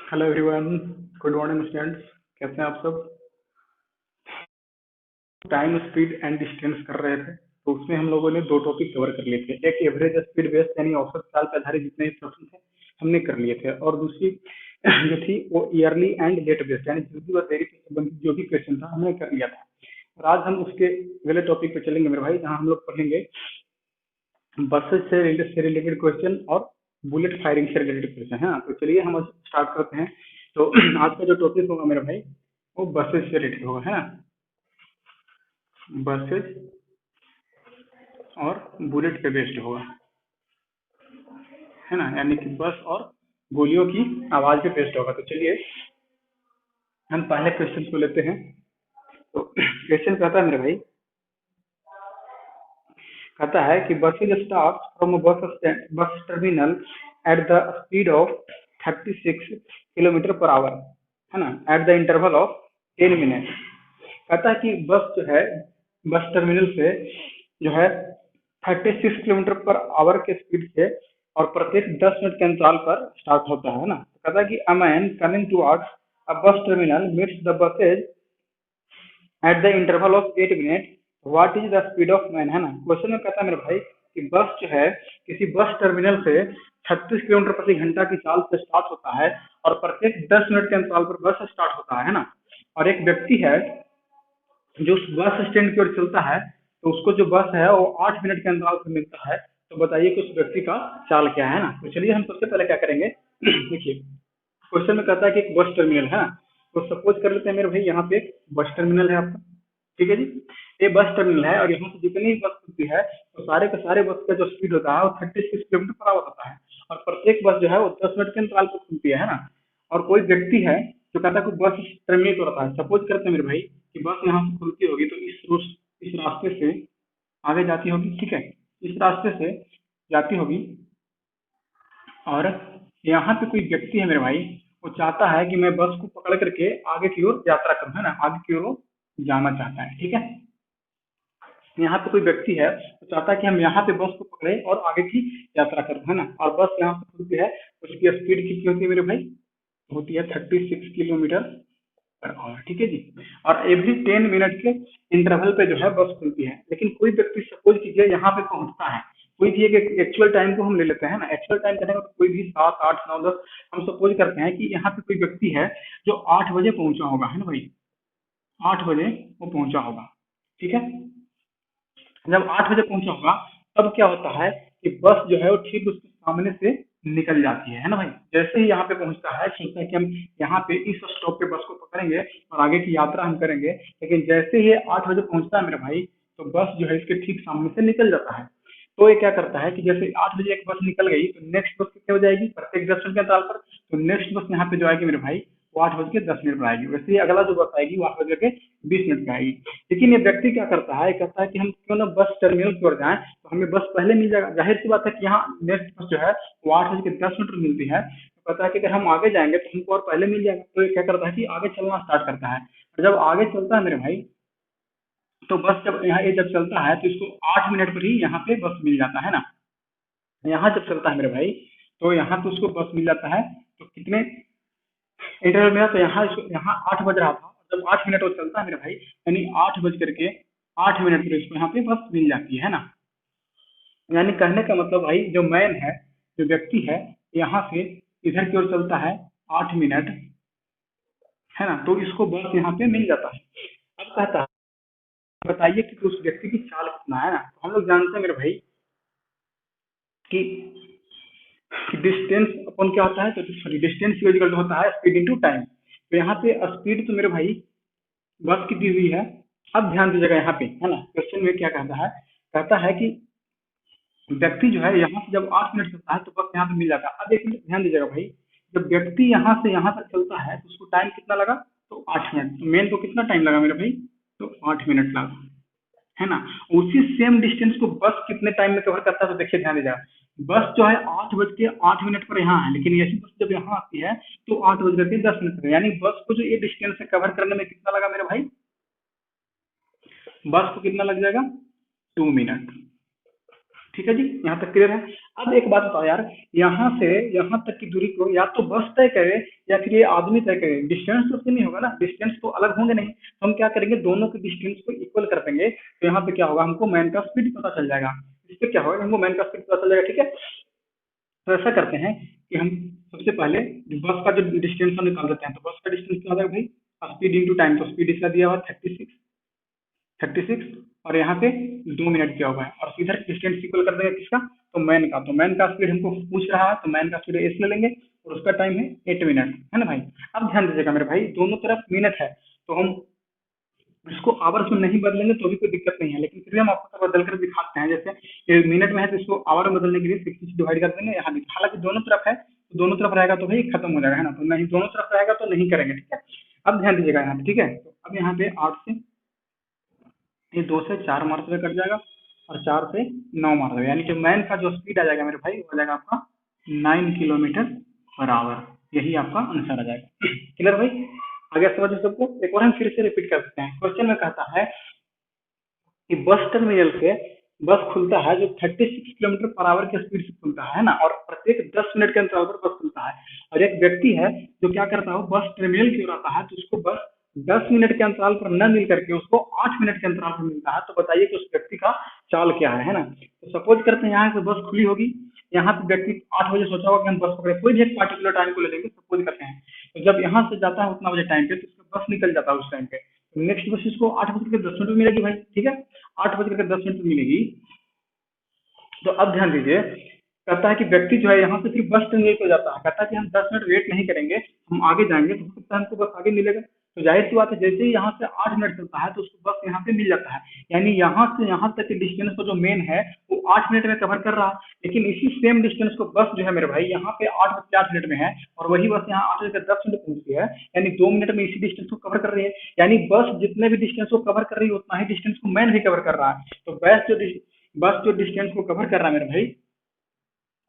Hello everyone. Good morning students. कैसे हैं आप सब? टाइम स्पीड एंड डिस्टेंस कर रहे थे, तो उसमें हम लोगों ने दो टॉपिक कवर कर लिए थे। एक एवरेज स्पीड बेस्ड यानी औसत चाल पर आधारित जितने प्रश्न थे हमने कर लिए थे, और दूसरी जो थी वो ईयरली एंड डेट बेस्ड यानी ड्यूटी और देरी से संबंधित जो भी क्वेश्चन था हमने कर लिया था। और आज हम उसके अगले टॉपिक पे चलेंगे मेरे भाई, जहाँ हम लोग पढ़ेंगे बसेस से रिलेटेड क्वेश्चन और बुलेट फायरिंग से रिलेटेड क्वेश्चन है ना। तो चलिए हम स्टार्ट करते हैं। तो आज का जो टॉपिक होगा मेरा भाई वो बसेस से रिलेटेड होगा, है ना। बसेस और बुलेट पे बेस्ड होगा, है ना, यानी कि बस और गोलियों की आवाज पे बेस्ड होगा। तो चलिए हम पहले क्वेश्चन को लेते हैं। तो क्वेश्चन कहता है मेरे भाई, कहता है कि buses start from bus terminal eight the speed of 36 kilometre per our, है ना, eight the interval of 10 minute. कहता है कि बस जो है बस टर्मिनल से जो है 36 किलोमीटर पर आवर के स्पीड से और प्रत्येक 10 मिनट के अंतराल पर स्टार्ट होता है ना। तो कहता है कि a man coming towards a bus terminal meets the buses eight the interval of 8 minute, what is the speed of man, है ना। क्वेश्चन में कहता है मेरे भाई कि बस जो है किसी बस टर्मिनल से 36 किलोमीटर प्रति घंटा की चाल से स्टार्ट होता है और प्रत्येक 10 मिनट के अंतराल पर बस स्टार्ट होता है ना। और एक व्यक्ति है जो उस बस स्टैंड की ओर चलता है, तो उसको जो बस है वो 8 मिनट के अंतराल पर मिलता है। तो बताइए कि उस व्यक्ति का चाल क्या है ना। तो चलिए हम सबसे पहले क्या करेंगे देखिए, क्वेश्चन में कहता है कि एक बस टर्मिनल है ना। तो सपोज कर लेते हैं मेरे भाई यहाँ पे एक बस टर्मिनल है आपका, ठीक है जी। ये बस टर्मिनल है और यहाँ से जितनी भी बस खुलती है तो सारे के सारे बस का जो स्पीड होता है वो 36 किलोमीटर पर आवर होता है। और प्रत्येक बस जो है वो 10 मिनट के अंतराल पर खुलती है ना। और कोई व्यक्ति है जो कहता है कि बस टर्मिनेट हो रहा है। सपोज करते हैं मेरे भाई कि बस यहाँ से खुलती होगी तो इस रास्ते से आगे जाती होगी, ठीक है, इस रास्ते से जाती होगी। और यहाँ पे कोई व्यक्ति है मेरे भाई, वो चाहता है कि मैं बस को पकड़ करके आगे की ओर यात्रा करूँ, है ना, आगे की ओर वो जाना चाहता है, ठीक है। यहाँ पे कोई व्यक्ति है तो चाहता है कि हम यहाँ पे बस को पकड़े और आगे की यात्रा करें, है ना। और बस यहाँ से खुलती है, उसकी स्पीड कितनी होती है मेरे भाई, होती है 36 किलोमीटर पर आवर, ठीक है जी। और एवरी 10 मिनट के इंटरवल पे जो है बस खुलती है। लेकिन कोई व्यक्ति सपोज कीजिए यहाँ पे पहुंचता है, कोई भी एक एक्चुअल टाइम को हम ले लेते हैं ना। एक्चुअल टाइम कहने का तो कोई भी 7 8 9 10, हम सपोज करते हैं कि यहाँ पे कोई व्यक्ति है जो 8 बजे पहुंचा होगा, है ना भाई, 8 बजे वो पहुंचा होगा, ठीक है। जब 8 बजे पहुंचा होगा तब क्या होता है कि बस जो है वो ठीक उसके सामने से निकल जाती है ना भाई। जैसे ही यहाँ पे पहुंचता है सोचता है कि हम यहाँ पे इस स्टॉप पे बस को पकड़ेंगे और आगे की यात्रा हम करेंगे। लेकिन जैसे ही 8 बजे पहुंचता है मेरे भाई, तो बस जो है इसके ठीक सामने से निकल जाता है। तो ये क्या करता है कि जैसे 8 बजे एक बस निकल गई तो नेक्स्ट बस कितने हो जाएगी, प्रत्येक 10 मिनट के अंतराल पर। तो नेक्स्ट बस यहाँ पे जो आएगी मेरे भाई वो 8 बज के 10 मिनट पर आएगी। वैसे ही अगला जो बस आएगी वो 8 बजे के 20 मिनट पर आएगी। लेकिन ये व्यक्ति क्या करता है, कहता है कि हम क्यों ना बस टर्मिनल की ओर जाएं, तो हमें बस पहले मिल जाएगा। जाहिर सी बात है कि यहाँ नेक्स्ट बस जो है वो 8 बज के 10 मिनट पर मिलती है। तो कहता है कि अगर हम आगे जाएंगे तो हमको और पहले मिल जाएगा। तो ये क्या करता है कि आगे चलना स्टार्ट करता है। और जब आगे चलता है मेरे भाई, तो बस जब यहाँ ये जब चलता है तो इसको 8 मिनट पर ही यहाँ पे बस मिल जाता है ना। यहाँ जब चलता है मेरे भाई तो यहाँ पे उसको बस मिल जाता है। तो कितने इंटरवल में है, तो यहाँ 8 बज रहा था, जब 8 मिनट वो चलता है मेरे भाई, यानी 8 बज करके 8 मिनट पर इसको यहाँ पे बस मिल जाती है ना। यानी कहने का मतलब भाई जो मैन है, जो व्यक्ति है, यहाँ से इधर की ओर चलता है 8 मिनट, है ना, तो इसको बस यहाँ पे मिल जाता है। अब कहता है बताइए कि उस व्यक्ति की चाल कितना है ना। तो हम लोग जानते हैं मेरे भाई कि डिस्टेंस अपन क्या होता है, तो सॉरी, डिस्टेंस इक्वल टू होता है स्पीड इनटू टाइम। तो यहाँ पे स्पीड तो मेरे भाई बस की दी हुई है। अब ध्यान दीजिएगा यहाँ पे, है ना, क्वेश्चन में क्या कहता है कि व्यक्ति जो है यहाँ से जब 8 मिनट चलता है तो बस यहाँ पे मिल जाता है। अब एक मिनट ध्यान दीजिएगा भाई, जब व्यक्ति यहाँ से यहाँ तक चलता है तो उसको टाइम कितना लगा, तो 8 मिनट। तो मेन को कितना टाइम लगा मेरे भाई, तो 8 मिनट लगा, है ना। उसी सेम डिस्टेंस को बस कितने टाइम में कवर करता है, तो देखिए ध्यान दीजिएगा। बस जो है 8 बज के 8 मिनट पर यहाँ है, लेकिन यही बस जब यहाँ आती है तो 8 बज करके 10 मिनट पर, यानी बस को जो ये डिस्टेंस है कवर करने में कितना लगा मेरे भाई, बस को कितना लग जाएगा, 2 मिनट, ठीक है जी, यहाँ तक क्लियर है। अब एक बात बताओ यार, यहाँ से यहाँ तक की दूरी को या तो बस तय करे या फिर ये आदमी तय करे, डिस्टेंस तो सेम ही होगा ना, डिस्टेंस तो अलग होंगे नहीं। तो हम क्या करेंगे, दोनों के डिस्टेंस को इक्वल कर देंगे, तो यहाँ पे क्या होगा, हमको मैन का स्पीड पता चल जाएगा। इससे क्या होगा, हमको मैन का स्पीड पता चल जाएगा। ठीक है, तो ऐसा करते हैं कि हम सबसे पहले बस का जो डिस्टेंस हम निकाल देते हैं। तो बस का डिस्टेंस क्या आ जाएगा भाई, स्पीड इंटू टाइम। तो स्पीड इसका दिया हुआ 36 और यहाँ पे 2 मिनट किया हुआ है, और सीधा डिस्टेंस इक्वल कर देंगे किसका, तो मैन का। तो मैन का स्पीड हमको पूछ रहा है, तो मैन का स्पीड एस ले लेंगे, और उसका टाइम है 8 मिनट, है ना भाई। अब ध्यान दीजिएगा मेरे भाई, दोनों तरफ मिनट है, तो हम इसको आवर्स में नहीं बदलेंगे तो भी कोई दिक्कत नहीं है, लेकिन फिर भी हम आपको बदल कर दिखाते हैं। जैसे ये मिनट में है तो इसको आवर में बदलने के लिए 60 से डिवाइड कर देंगे, यहाँ हालांकि दोनों तरफ है, तो दोनों तरफ रहेगा तो भाई खत्म हो जाएगा, है ना। तो नहीं, दोनों तरफ रहेगा तो नहीं करेंगे, ठीक है। अब ध्यान दीजिएगा यहाँ पे, ठीक है। तो अब यहाँ पे 8 से, ये 2 से 4 मार्च में कट जाएगा, और 4 से 9 मार्च में, यानी कि मैन का जो स्पीड आ जाएगा मेरे भाई, वो आ जाएगा आपका 9 किलोमीटर पर आवर। यही आपका आंसर आ जाएगा। क्लियर भाई, आगे समझो सबको। एक बार हम फिर से रिपीट कर सकते हैं। क्वेश्चन में कहता है कि बस टर्मिनल से बस खुलता है जो 36 किलोमीटर पर आवर की स्पीड से खुलता है ना, और प्रत्येक 10 मिनट के अंतराल पर बस खुलता है। और एक व्यक्ति है जो क्या करता है, बस टर्मिनल की ओर आता है, तो उसको बस 10 मिनट के अंतराल पर न मिल करके उसको 8 मिनट के अंतराल पर मिलता है। तो बताइए कि उस व्यक्ति का चाल क्या है ना। तो सपोज करते हैं यहाँ से बस खुली होगी, यहाँ पे व्यक्ति 8 बजे सोचा होगा कि हम बस पकड़े, कोई भी एक पार्टिकुलर टाइम को ले लेंगे, सपोज करते हैं। तो जब यहाँ से जाता है उतना बजे टाइम पे, तो उसका बस निकल जाता है उस टाइम पे। नेक्स्ट बस इसको 8 बज के 10 मिनट में मिलेगी भाई, ठीक है, 8 बज के 10 मिनट में मिलेगी। तो अब ध्यान दीजिए, कहता है कि व्यक्ति जो है यहाँ से फिर बस टर्मिनल पे जाता है, कहता है कि हम 10 मिनट वेट नहीं करेंगे, हम आगे जाएंगे, तो हो सकता है हमको बस आगे मिलेगा। तो जाहिर सी बात है, जैसे ही यहाँ से 8 मिनट चलता है तो उसको बस यहाँ पे मिल जाता है, यानी यहाँ से यहाँ तक के डिस्टेंस को जो मेन है वो 8 मिनट में कवर कर रहा है। लेकिन इसी सेम डिस्टेंस को बस जो है मेरे भाई यहाँ पे 8 बज के 8 मिनट में है, और वही बस यहाँ 8 बज के 10 मिनट पहुंचती है, यानी 2 मिनट में इसी डिस्टेंस को कवर कर रही है। यानी बस जितने भी डिस्टेंस को कवर कर रही है उतना ही डिस्टेंस को मैन भी कवर कर रहा है। तो बस जो डिस्टेंस को कवर कर रहा है मेरे भाई,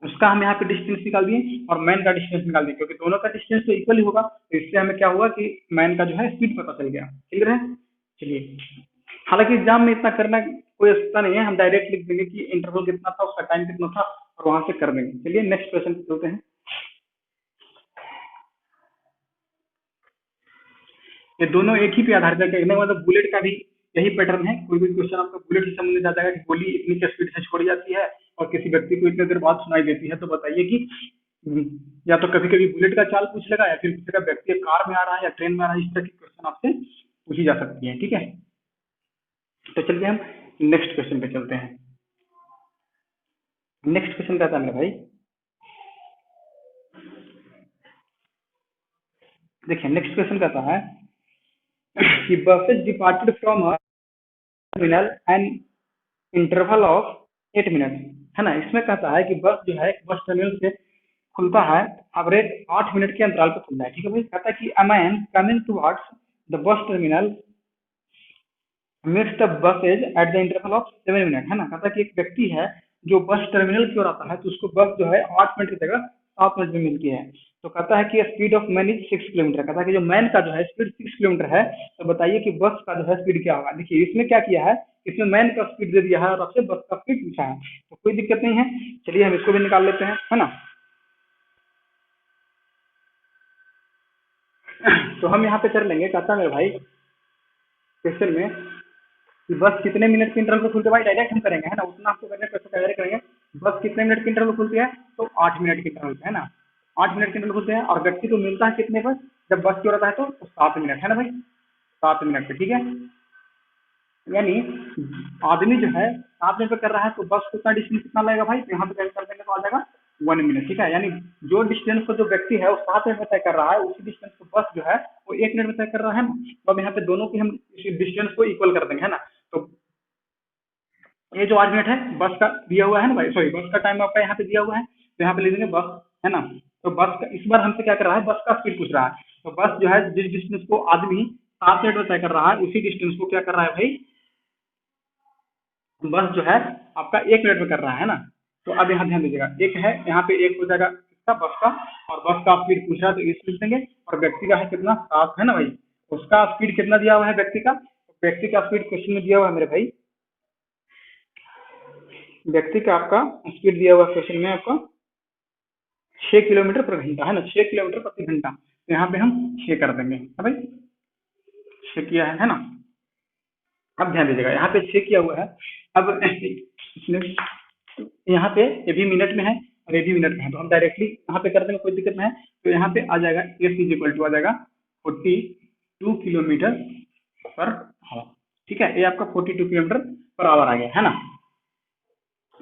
उसका हम यहाँ पे डिस्टेंस निकाल दिए और मैन का डिस्टेंस निकाल दिए, क्योंकि दोनों का डिस्टेंस तो इक्वल ही होगा। तो इससे हमें क्या हुआ कि मैन का जो है स्पीड पता चल गया। क्लियर है, चलिए। हालांकि एग्जाम में इतना करना कोई आवश्यकता नहीं है, हम डायरेक्ट लिख देंगे कि इंटरवल कितना था, उसका टाइम कितना था, और वहां से कर देंगे। चलिए नेक्स्ट क्वेश्चन पे चलते हैं। ये दोनों एक ही पे आधारित है, कहने का मतलब बुलेट का भी यही पैटर्न है। कोई भी क्वेश्चन आपका बुलेट से संबंधित आ जाएगा कि गोली इतनी की स्पीड से छोड़ी जाती है और किसी व्यक्ति को इतने देर बाद सुनाई देती है, तो बताइए कि या तो कभी कभी बुलेट का चाल पूछ लेगा, या फिर किसी का व्यक्ति कार में आ रहा है या ट्रेन में आ रहा है, इस तरह की क्वेश्चन आपसे पूछी जा सकती है। ठीक है, तो चलिए हम नेक्स्ट क्वेश्चन पे चलते हैं। नेक्स्ट क्वेश्चन कहता है मेरा भाई, देखिए नेक्स्ट क्वेश्चन कहता है कि buses departed from a terminal and interval of 8 minute, है ना। इसमें कहता है कि बस जो है बस टर्मिनल से खुलता है, एवरेज 8 मिनट के अंतराल पर खुलता है। ठीक है भाई, कहता है कि a man coming towards the bus terminal miss the buses eight the interval of 7 minute, है ना। कहता है कि एक व्यक्ति है जो बस टर्मिनल की ओर आता है, तो उसको बस जो है 8 मिनट की जगह 7 मिनट में मिलती है। तो कहता है कि speed of man is 6 kilometre, कहता है कि जो मैन का जो है स्पीड 6 किलोमीटर है। तो बताइए कि बस का जो है स्पीड क्या होगा। देखिए इसमें क्या किया है, इसमें मैन का स्पीड दे दिया है और आपसे बस का स्पीड पूछा है, तो कोई दिक्कत नहीं है। चलिए हम इसको भी निकाल लेते हैं, है ना। तो हम यहाँ पे कर लेंगे, कहता है मेरे भाई क्वेश्चन में कि बस कितने मिनट के इंटरवल पे खुलती है, भाई डायरेक्ट हम करेंगे, है ना, उतना आपको करने कैसे तैयारी करेंगे। बस कितने मिनट के इंटरवल खुलती है, तो 8 मिनट के इंटरवल पे, है ना। 8 मिनट के इंटरवल खुलते हैं, और व्यक्ति को मिलता है कितने पर, जब बस की ओर आता है तो 7 मिनट, है ना भाई, 7 मिनट पे। ठीक है, यानी आदमी जो है 7 मिनट पे कर रहा है, तो बस कितना डिस्टेंस कितना लगेगा भाई, तो यहाँ पे कैसे कर देंगे तो आ जाएगा 1 मिनट। ठीक है, यानी जो डिस्टेंस को जो व्यक्ति है वो 7 मिनट में तय कर रहा है, उसी डिस्टेंस को बस जो है वो 1 मिनट में तय कर रहा है ना। तो अब यहाँ पे दोनों की हम डिस्टेंस को इक्वल कर देंगे, है ना। तो ये जो 8 मिनट है बस का दिया हुआ है ना भाई, सॉरी बस का टाइम आपका यहाँ पे दिया हुआ है, तो यहाँ पे ले लेंगे बस, है ना। तो बस का इस बार हमसे क्या कर रहा है, बस का स्पीड पूछ रहा है। तो बस जो है जिस डिस्टेंस को आदमी 7 मिनट में तय कर रहा है, उसी डिस्टेंस को क्या कर रहा है भाई, बस जो है आपका 1 मिनट में कर रहा है ना। तो अब यहाँ ध्यान दीजिएगा, एक है यहाँ पे एक हो जाएगा इसका बस का, और बस का स्पीड पूछ रहा है तो इस लिख देंगे, और व्यक्ति का है कितना 7, है ना भाई। उसका स्पीड कितना दिया हुआ है व्यक्ति का, तो व्यक्ति का स्पीड क्वेश्चन में दिया हुआ है मेरे भाई व्यक्ति का आपका स्पीड दिया हुआ क्वेश्चन में आपका 6 किलोमीटर पर घंटा है ना, 6 किलोमीटर प्रति घंटा। तो यहाँ पे हम 6 कर देंगे, है भाई, 6 किया है ना। अब ध्यान दीजिएगा, यहाँ पे 6 किया हुआ है। अब यहाँ पे ये भी मिनट में है और ये भी मिनट में है, तो हम डायरेक्टली यहाँ पे कर देंगे, कोई दिक्कत नहीं है। तो यहाँ पे आ जाएगा एस इज इक्वल टू आ जाएगा 42 किलोमीटर पर आवर। ठीक है, ये आपका 42 किलोमीटर पर आवर आ गया है ना।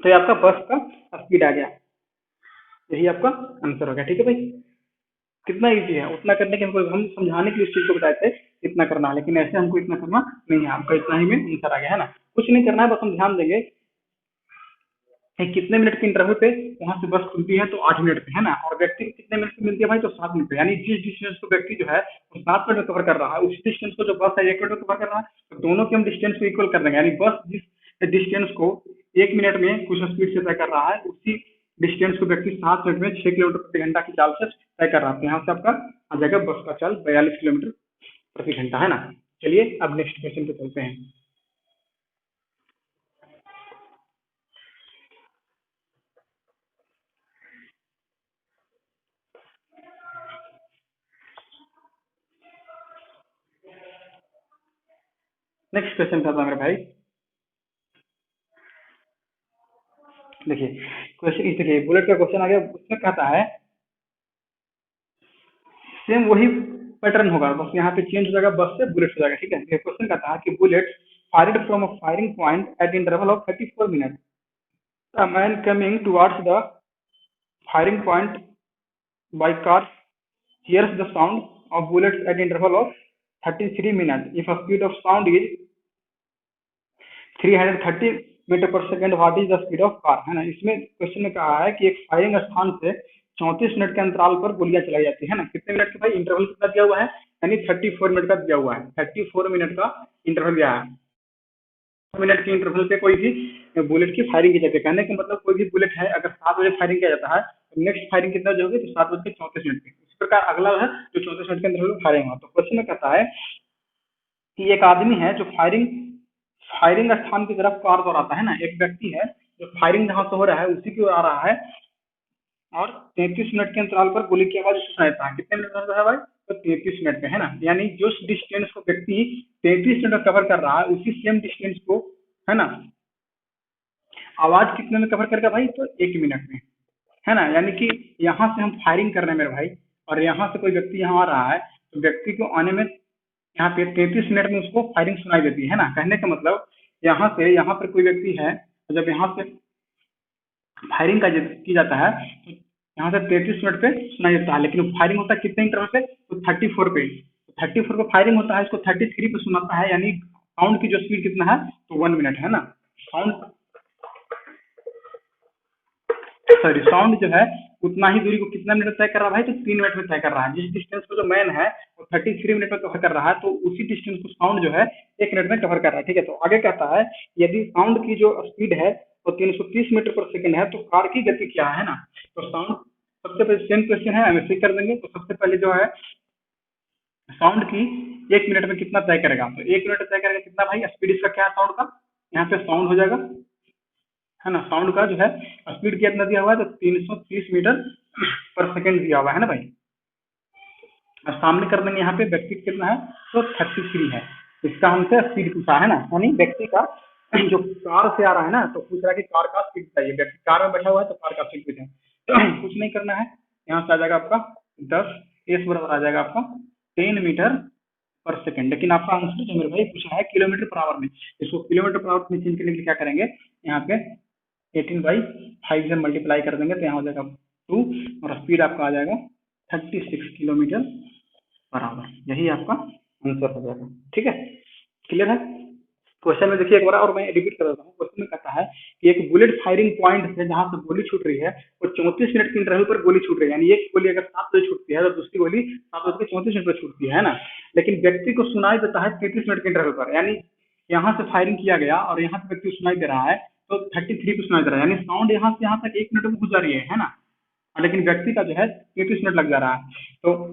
तो ये आपका बस का स्पीड आ गया, यही आपका आंसर हो गया। ठीक है भाई, कितना इजी है उतना करने के, हमको हम समझाने के लिए इस चीज को बताए थे इतना करना है, लेकिन ऐसे हमको इतना करना नहीं है। आपका इतना ही में आंसर आ गया है ना, कुछ नहीं करना है, बस हम ध्यान देंगे कितने मिनट के इंटरवल पे वहां से बस खुलती है, तो 8 मिनट पे है ना। और व्यक्ति को कितने मिनट पे मिलती है भाई, तो 7 मिनट पे। यानी जिस डिस्टेंस को व्यक्ति जो है वो 7 मिनट में कवर कर रहा है, उस डिस्टेंस को जो बस है 1 मिनट में कवर कर रहा है, तो दोनों के हम डिस्टेंस को इक्वल कर देंगे। यानी बस जिस डिस्टेंस को 1 मिनट में कुछ स्पीड से तय कर रहा है, उसी डिस्टेंस को व्यक्ति 7 मिनट में 6 किलोमीटर प्रति घंटा की चाल से तय कर रहा है। यहाँ से आपका आ जाएगा बस का चाल 42 किलोमीटर प्रति घंटा है ना। चलिए अब नेक्स्ट क्वेश्चन पे चलते हैं। नेक्स्ट क्वेश्चन था मेरे भाई, देखिए क्वेश्चन इस, देखिए बुलेट का क्वेश्चन आ गया। उसमें कहता है सेम वही पैटर्न होगा, बस यहाँ पे चेंज हो जाएगा, बस से बुलेट हो जाएगा। ठीक है, क्वेश्चन कहता है कि bullet fired from a firing point eight interval of 34 minute, a man coming towards the firing point by car hears the sound of bullets at interval of 33 minutes. If a speed of sound is 330 metre per second, what is the speed of car, है ना। इसमें question में कहा है कि एक firing स्थान से 34 मिनट के अंतराल पर गोलियां चलाई जाती है ना। कितने मिनट का भाई इंटरवल कितना दिया हुआ है, यानी 34 मिनट का दिया हुआ है, 34 मिनट का इंटरवल दिया है। मिनट के इंटरवल पे कोई भी बुलेट की फायरिंग की जाती है। कहने का मतलब कोई भी बुलेट है अगर 7 बजे फायरिंग किया जाता है, तो नेक्स्ट फायरिंग कितना बजे होगी, तो 7:34 मिनट पे। इसी प्रकार अगला है जो 34 मिनट के अंदर फायरिंग हुआ। तो क्वेश्चन में कहता है कि एक आदमी है जो फायरिंग फायरिंग स्थान की तरफ कार दौड़ाता है ना। एक व्यक्ति है जो फायरिंग जहां से हो रहा है उसी की ओर आ रहा है, और 33 मिनट के अंतराल पर गोली की आवाज सुनाई देता है। कितने मिनट में है भाई, तो 33 मिनट में है ना। यानी जो डिस्टेंस को व्यक्ति 33 मिनट कवर कर रहा है, उसी सेम डिस्टेंस को, है ना, आवाज कितने में कवर करेगा भाई, तो 1 मिनट में, है ना। यानी कि यहाँ से हम फायरिंग कर रहे हैं मेरे भाई, और यहाँ से कोई व्यक्ति यहाँ आ रहा है, तो व्यक्ति को आने में यहाँ पे 33 मिनट में उसको फायरिंग सुनाई देती है ना। कहने का मतलब यहाँ से यहाँ पर कोई व्यक्ति है, तो जब यहाँ से फायरिंग का की जाता है, तो यहाँ से 33 मिनट पे सुनाई देता है, लेकिन फायरिंग होता है कितने इंटरवल पे, तो 34 पे। 34 पे फायरिंग होता है, इसको 33 पे सुनाता है। यानी साउंड की जो स्पीड कितना है, तो 1 मिनट है ना। साउंड साउंड जो है उतना ही दूरी को कितना मिनट तय कर रहा है भाई, तो 3 मिनट में तय कर रहा है। जिस डिस्टेंस को जो मैन है वो 33 मिनट में कवर कर रहा है, तो उसी डिस्टेंस को साउंड जो है 1 मिनट में कवर कर रहा है। ठीक है, तो आगे कहता है यदि साउंड की जो स्पीड है वो 330 मीटर पर सेकंड है, तो कार की गति क्या है ना। तो साउंड, सबसे पहले सेम क्वेश्चन है, हम ऐसे कर देंगे। तो सबसे पहले जो है साउंड की 1 मिनट में कितना तय करेगा, तो 1 मिनट तय करेगा कितना भाई, स्पीड इसका क्या है साउंड का, यहाँ पे साउंड हो जाएगा, है ना। साउंड का जो है स्पीड कितना दिया हुआ है, तो 330 मीटर पर सेकंड दिया हुआ है ना भाई। और सामने कर देंगे यहाँ पे व्यक्ति कितना है, तो 33 है। इसका हमसे स्पीड पूछा है ना, यानी व्यक्ति का जो कार से आ रहा है ना, तो पूछ रहा है कि कार का स्पीड बताइए। व्यक्ति कार में बैठा हुआ है तो कार का स्पीड पूछे, तो कुछ नहीं करना है। यहाँ से आ जाएगा आपका 10 एस बराबर आ जाएगा आपका 10 मीटर पर सेकंड। लेकिन आपका आंसर जो मेरे भाई पूछा है किलोमीटर पर आवर में, इसको किलोमीटर पर आवर में चेंज करने के लिए क्या करेंगे, यहाँ पे 18/5 से मल्टीप्लाई कर देंगे, तो यहाँ हो जाएगा 2, और स्पीड आपका आ जाएगा 36 किलोमीटर पर आवर। यही आपका आंसर हो जाएगा। ठीक है, क्लियर है। क्वेश्चन में देखिए एक बार और मैं रिपीट कर देता हूँ। क्वेश्चन में कहता है कि एक बुलेट फायरिंग पॉइंट से जहां से गोली छूट रही है, वो 34 मिनट के इंटरवल पर गोली छूट रही है। यानी एक गोली अगर 7 बजे छूटती है, तो दूसरी गोली 7:34 मिनट पर छूटती है ना। लेकिन व्यक्ति को सुनाई देता है 33 मिनट के इंटरवल पर, यानी यहाँ से फायरिंग किया गया और यहाँ पे व्यक्ति सुनाई दे रहा है, तो 33 पे सुनाई दे रहा है। यानी साउंड यहाँ से यहाँ तक 1 मिनट में पहुंच जा रही है ना, लेकिन व्यक्ति का जो है 33 मिनट लग जा रहा है। तो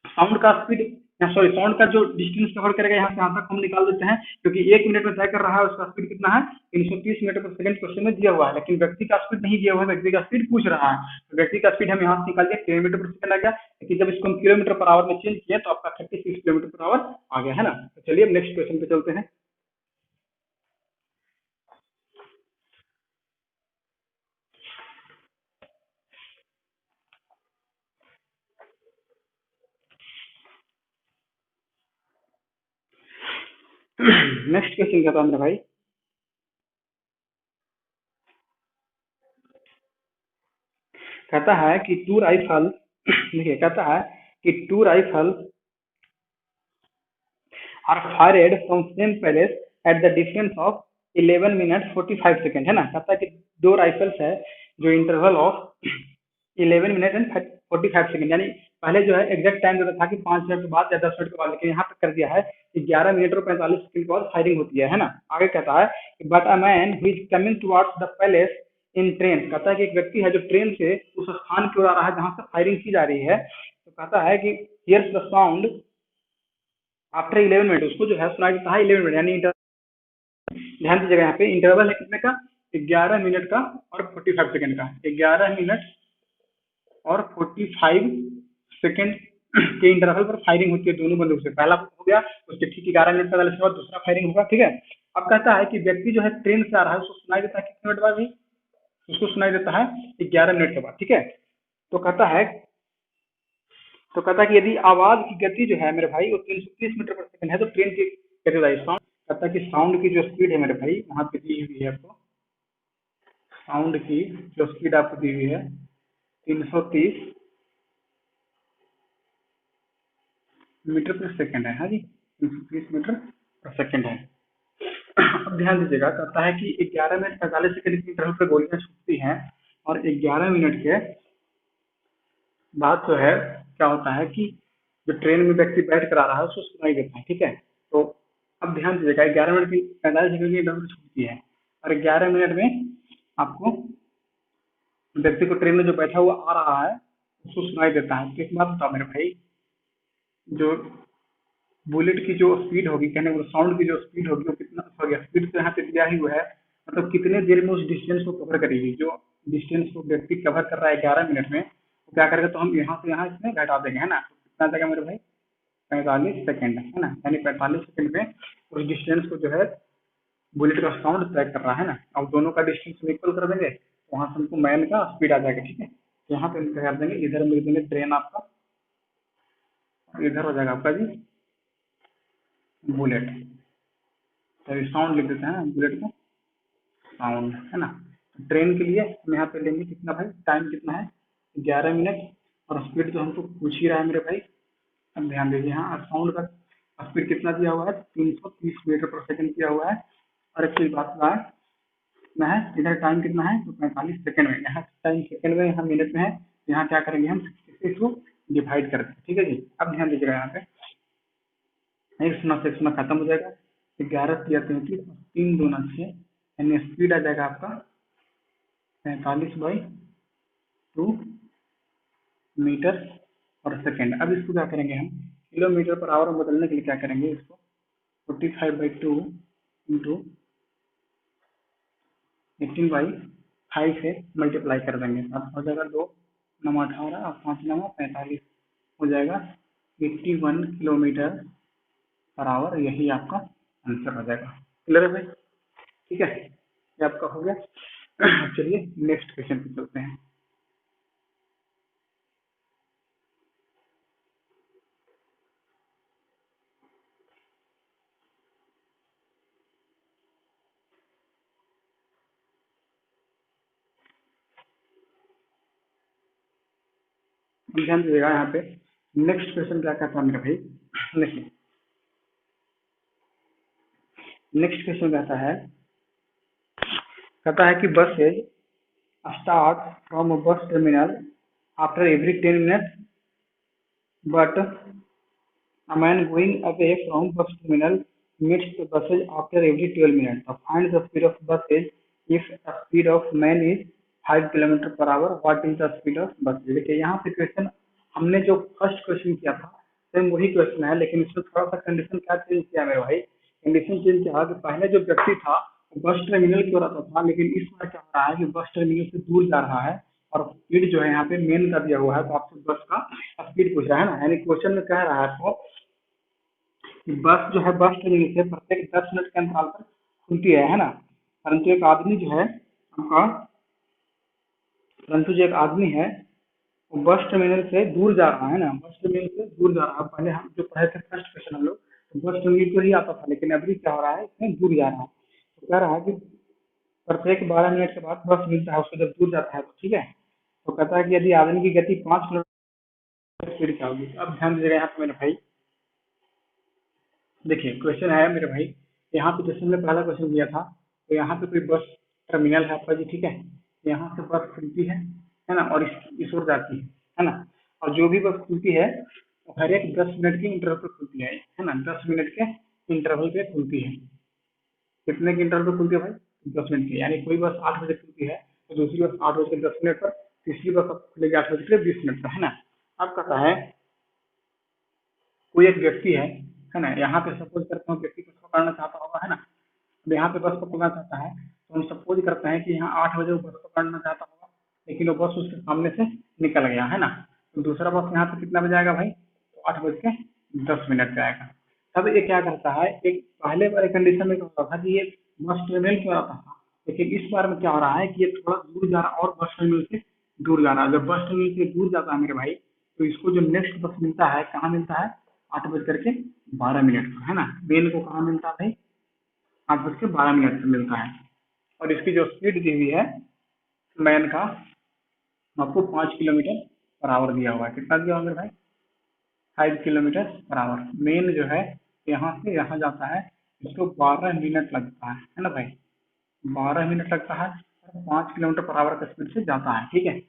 साउंड का स्पीड सॉरी, साउंड का जो डिस्टेंस कवर करेगा यहाँ से यहाँ तक हम निकाल देते हैं, क्योंकि 1 मिनट में तय कर रहा है, उसका स्पीड कितना है 330 मीटर पर सेकंड क्वेश्चन में दिया हुआ है, लेकिन व्यक्ति का स्पीड नहीं दिया हुआ है, व्यक्ति का स्पीड पूछ रहा है, तो व्यक्ति का स्पीड हम यहाँ से निकाल दिया किलोमीटर पर सेकंड आ गया, लेकिन जब इसको हम किलोमीटर पर आवर में चेंज किया तो आपका 36 किलोमीटर पर आवर आ गया है ना। तो चलिए अब नेक्स्ट क्वेश्चन पे चलते हैं। नेक्स्ट क्वेश्चन क्या था मेरा भाई? कहता है कि टू राइफल देखिए, कहता है कि two rifles are fired from same place at the difference of 11 minute 45 second, है ना। कहता है कि दो राइफल्स है जो interval of 11 minute and 45 second, यानी पहले जो है एग्जैक्ट टाइम देता था कि 5 मिनट के बाद या 10 मिनट के बाद, लेकिन यहाँ पे कर दिया है कि 11 मिनट और 45 सेकंड के बाद फायरिंग होती है ना। आगे कहता है कि but a man who is coming towards the palace in train, कहता है कि एक व्यक्ति है जो ट्रेन से उस स्थान की ओर आ रहा है जहां से फायरिंग की जा रही है, तो कहता है कि here's the sound after 11 minute, उसको जो है सुनाई देता है 11 मिनट, यानी ध्यान दीजिएगा यहाँ पे इंटरवल है कितने का, 11 मिनट का और 45 सेकंड का, 11 मिनट और 45 सेकंड के इंटरवल पर फायरिंग होती है दोनों बंदूक से। पहला हो गया, उसके ठीक 11 मिनट 45 के बाद दूसरा फायरिंग होगा, ठीक है। अब कहता है कि व्यक्ति जो है ट्रेन से आ रहा है, उसको सुनाई देता है कितने मिनट बाद भी, उसको सुनाई देता है 11 मिनट के बाद, ठीक है। तो कहता है कि यदि आवाज की गति जो है मेरे भाई वो 330 मीटर पर सेकंड है, तो ट्रेन की गति बताइए। साउंड, कहता है कि साउंड की जो स्पीड है मेरे भाई वहां पे दी हुई है आपको, साउंड की जो स्पीड आपको दी हुई है 330 मीटर पर सेकंड है, हाँ जी, 330 मीटर पर सेकंड है। अब ध्यान दीजिएगा, कहता है कि 11 मिनट 45 सेकंड की इंटरवल पे गोलियां छूटती हैं, और 11 मिनट के बाद जो है क्या होता है कि जो ट्रेन में व्यक्ति बैठ कर आ रहा है उसको सुनाई देता है, ठीक है। तो अब ध्यान दीजिएगा, 11 मिनट की 45 सेकंड की इंटरवल छूटती है, और 11 मिनट में आपको व्यक्ति को ट्रेन में जो बैठा हुआ आ रहा है उसको सुनाई देता है। तो एक बात बताओ मेरे भाई, जो बुलेट की जो स्पीड होगी, कहने को साउंड की जो स्पीड होगी वो कितना, सॉरी स्पीड तो यहाँ पे दिया ही हुआ है, मतलब कितने देर में उस डिस्टेंस को कवर करेगी, जो डिस्टेंस को व्यक्ति कवर कर रहा है 11 मिनट में, तो क्या करेगा, तो हम यहाँ से यहाँ इसमें घटा देंगे, है ना। तो कितना जाएगा मेरे भाई 45 सेकंड, है ना, यानी 45 सेकंड में उस डिस्टेंस को जो है बुलेट का साउंड तय कर रहा है ना। अब दोनों का डिस्टेंस हम इक्वल कर देंगे, तो वहाँ से हमको मैन का स्पीड आ जाएगा, ठीक है। तो यहाँ पे हम क्या कर देंगे, इधर हम लिख देंगे ट्रेन आपका, इधर हो जाएगा आपका जी बुलेट, तो साउंड लिख देते हैं बुलेट का साउंड, है ना। तो ट्रेन के लिए हम यहाँ पे लेंगे कितना भाई, टाइम कितना है 11 मिनट, और स्पीड तो हमको पूछ ही रहा है मेरे भाई। अब ध्यान दीजिए, यहाँ साउंड का स्पीड कितना दिया हुआ है 330 मीटर पर सेकंड दिया हुआ है, और एक चीज बात है कितना है, इधर टाइम कितना है तो 45 सेकंड में, यहाँ टाइम सेकंड में, यहाँ मिनट में है, यहाँ क्या करेंगे हम 66 को डिवाइड कर देंगे, ठीक है जी। अब ध्यान दीजिएगा, यहाँ पे एक सुना से एक सुना खत्म हो जाएगा, 11 तिया 33 और 3 दूना 6, यानी स्पीड आ जाएगा आपका 45/2 मीटर पर सेकेंड। अब इसको क्या करेंगे हम किलोमीटर पर आवर में बदलने के लिए क्या करेंगे, इसको 45/2 इंटू 18/5 से मल्टीप्लाई कर देंगे, अब हो जाएगा 2 9 18 और 5 9 45, हो जाएगा 81 किलोमीटर पर आवर, यही आपका आंसर हो जाएगा। क्लियर है भाई, ठीक है, ये आपका हो गया। चलिए नेक्स्ट क्वेश्चन पे चलते हैं। ध्यान दीजिएगा, यहाँ पे नेक्स्ट क्वेश्चन क्या कहता है मेरा भाई, देखिए नेक्स्ट क्वेश्चन कहता है कि buses start from a bus terminal after every 10 minute, but a man going away from bus terminal meets the buses after every 12 minutes. So find the speed of buses if the speed of man is 5 kilometre per our, what is the speed of बस। देखिए यहाँ पे question हमने जो first question किया था same वही question है, लेकिन इसमें थोड़ा सा कंडीशन क्या चेंज किया मेरे भाई। कंडीशन चेंज किया कि पहले जो व्यक्ति था वो बस टर्मिनल की ओर आता था, लेकिन इस बार क्या हो रहा है कि बस टर्मिनल से दूर जा रहा है और स्पीड जो है यहाँ पे मेन का दिया हुआ है, तो आपसे बस का स्पीड पूछ रहा है ना। यानी क्वेश्चन में कह रहा है आपको कि बस जो है बस टर्मिनल से प्रत्येक 10 मिनट के अंतराल पर खुलती है ना। परंतु एक आदमी जो है आपका परंतु जो एक आदमी है वो बस टर्मिनल से दूर जा रहा है ना, बस टर्मिनल से दूर जा रहा है। पहले हम जो पढ़े थे फर्स्ट क्वेश्चन हम लोग, तो बस टर्मिनल को ही आता था, लेकिन अभी क्या हो रहा है, इसमें दूर जा रहा है। तो कह रहा है कि प्रत्येक 12 मिनट के बाद बस मिलता है उसको जब दूर जाता है तो, ठीक है। तो कहता है कि यदि आदमी की गति 5 किलोमीटर स्पीड क्या होगी। अब ध्यान दीजिएगा यहाँ पे मेरे भाई, देखिए क्वेश्चन है मेरे भाई, यहाँ पे जैसे हमने पहला क्वेश्चन दिया था, तो यहाँ पे कोई बस टर्मिनल है आपका जी, ठीक है। यहाँ से बस खुलती है ना, और इस ओर जाती है ना। और जो भी बस खुलती है वो हर एक 10 मिनट के इंटरवल पे खुलती है ना, 10 मिनट के इंटरवल पे खुलती है। कितने के इंटरवल पे खुलती है भाई, 10 मिनट की। यानी कोई बस 8 बजे खुलती है तो दूसरी बस 8 बज के 10 मिनट पर, तीसरी बस अब खुलेगी 8 बज के 20 मिनट पर, है ना। अब कहता है कोई एक व्यक्ति है ना, यहाँ पे सपोज करता हूँ व्यक्ति बस पकड़ना चाहता होगा, है ना। अब यहाँ पे बस पकड़ना चाहता है तो हम सपोज करते हैं कि यहाँ 8 बजे वो बस पकड़ना चाहता होगा, लेकिन वो बस उसके सामने से निकल गया, है ना। तो दूसरा बस यहाँ पे कितना बजे आएगा भाई, तो 8 बज के 10 मिनट पे आएगा। तब ये क्या करता है, एक पहले वाले कंडीशन में क्या होता था कि ये बस टर्मिनल क्यों आता था, लेकिन इस बार में क्या हो रहा है कि ये थोड़ा दूर जा रहा है और बस टर्मिनल से दूर जा रहा है। जब बस टर्मिनल से दूर जाता है मेरे भाई, तो इसको जो नेक्स्ट बस मिलता है कहाँ मिलता है, 8 बज के 12 मिनट पर, है ना। बेल को कहाँ मिलता है भाई, 8 बज के 12 मिनट पर मिलता है। और इसकी जो स्पीड दी हुई है मैन का, आपको 5 किलोमीटर पर आवर दिया हुआ है। कितना दिया हुआ है भाई, 5 किलोमीटर पर आवर। मेन जो है यहाँ से यहाँ जाता है, इसको 12 मिनट लगता है ना भाई, 12 मिनट लगता है और 5 किलोमीटर पर आवर का स्पीड से जाता है, ठीक है।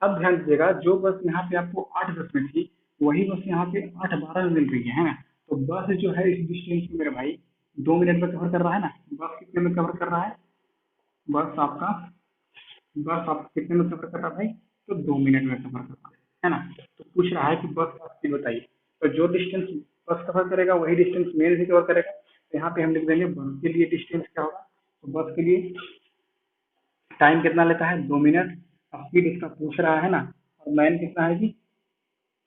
अब ध्यान दीजिएगा, जो बस यहाँ पे आपको 8 10 में थी, वही बस यहाँ पे 8 12 में मिल रही है ना। तो बस जो है इस डिस्टेंस में मेरे भाई 2 मिनट में कवर कर रहा है ना। बस कितने में कवर कर रहा है, बस आपका बस आप कितने में कवर कर रहा है भाई, तो 2 मिनट में कवर कर रहा है ना। तो पूछ रहा है कि बस का स्पीड बताइए। तो जो डिस्टेंस बस कवर करेगा वही डिस्टेंस मेन भी कवर करेगा। तो यहाँ पे हम लिख देंगे बस के लिए डिस्टेंस क्या होगा, तो बस के लिए टाइम कितना लेता है, 2 मिनट। स्पीड इसका पूछ रहा है ना, और मैन कितना है जी,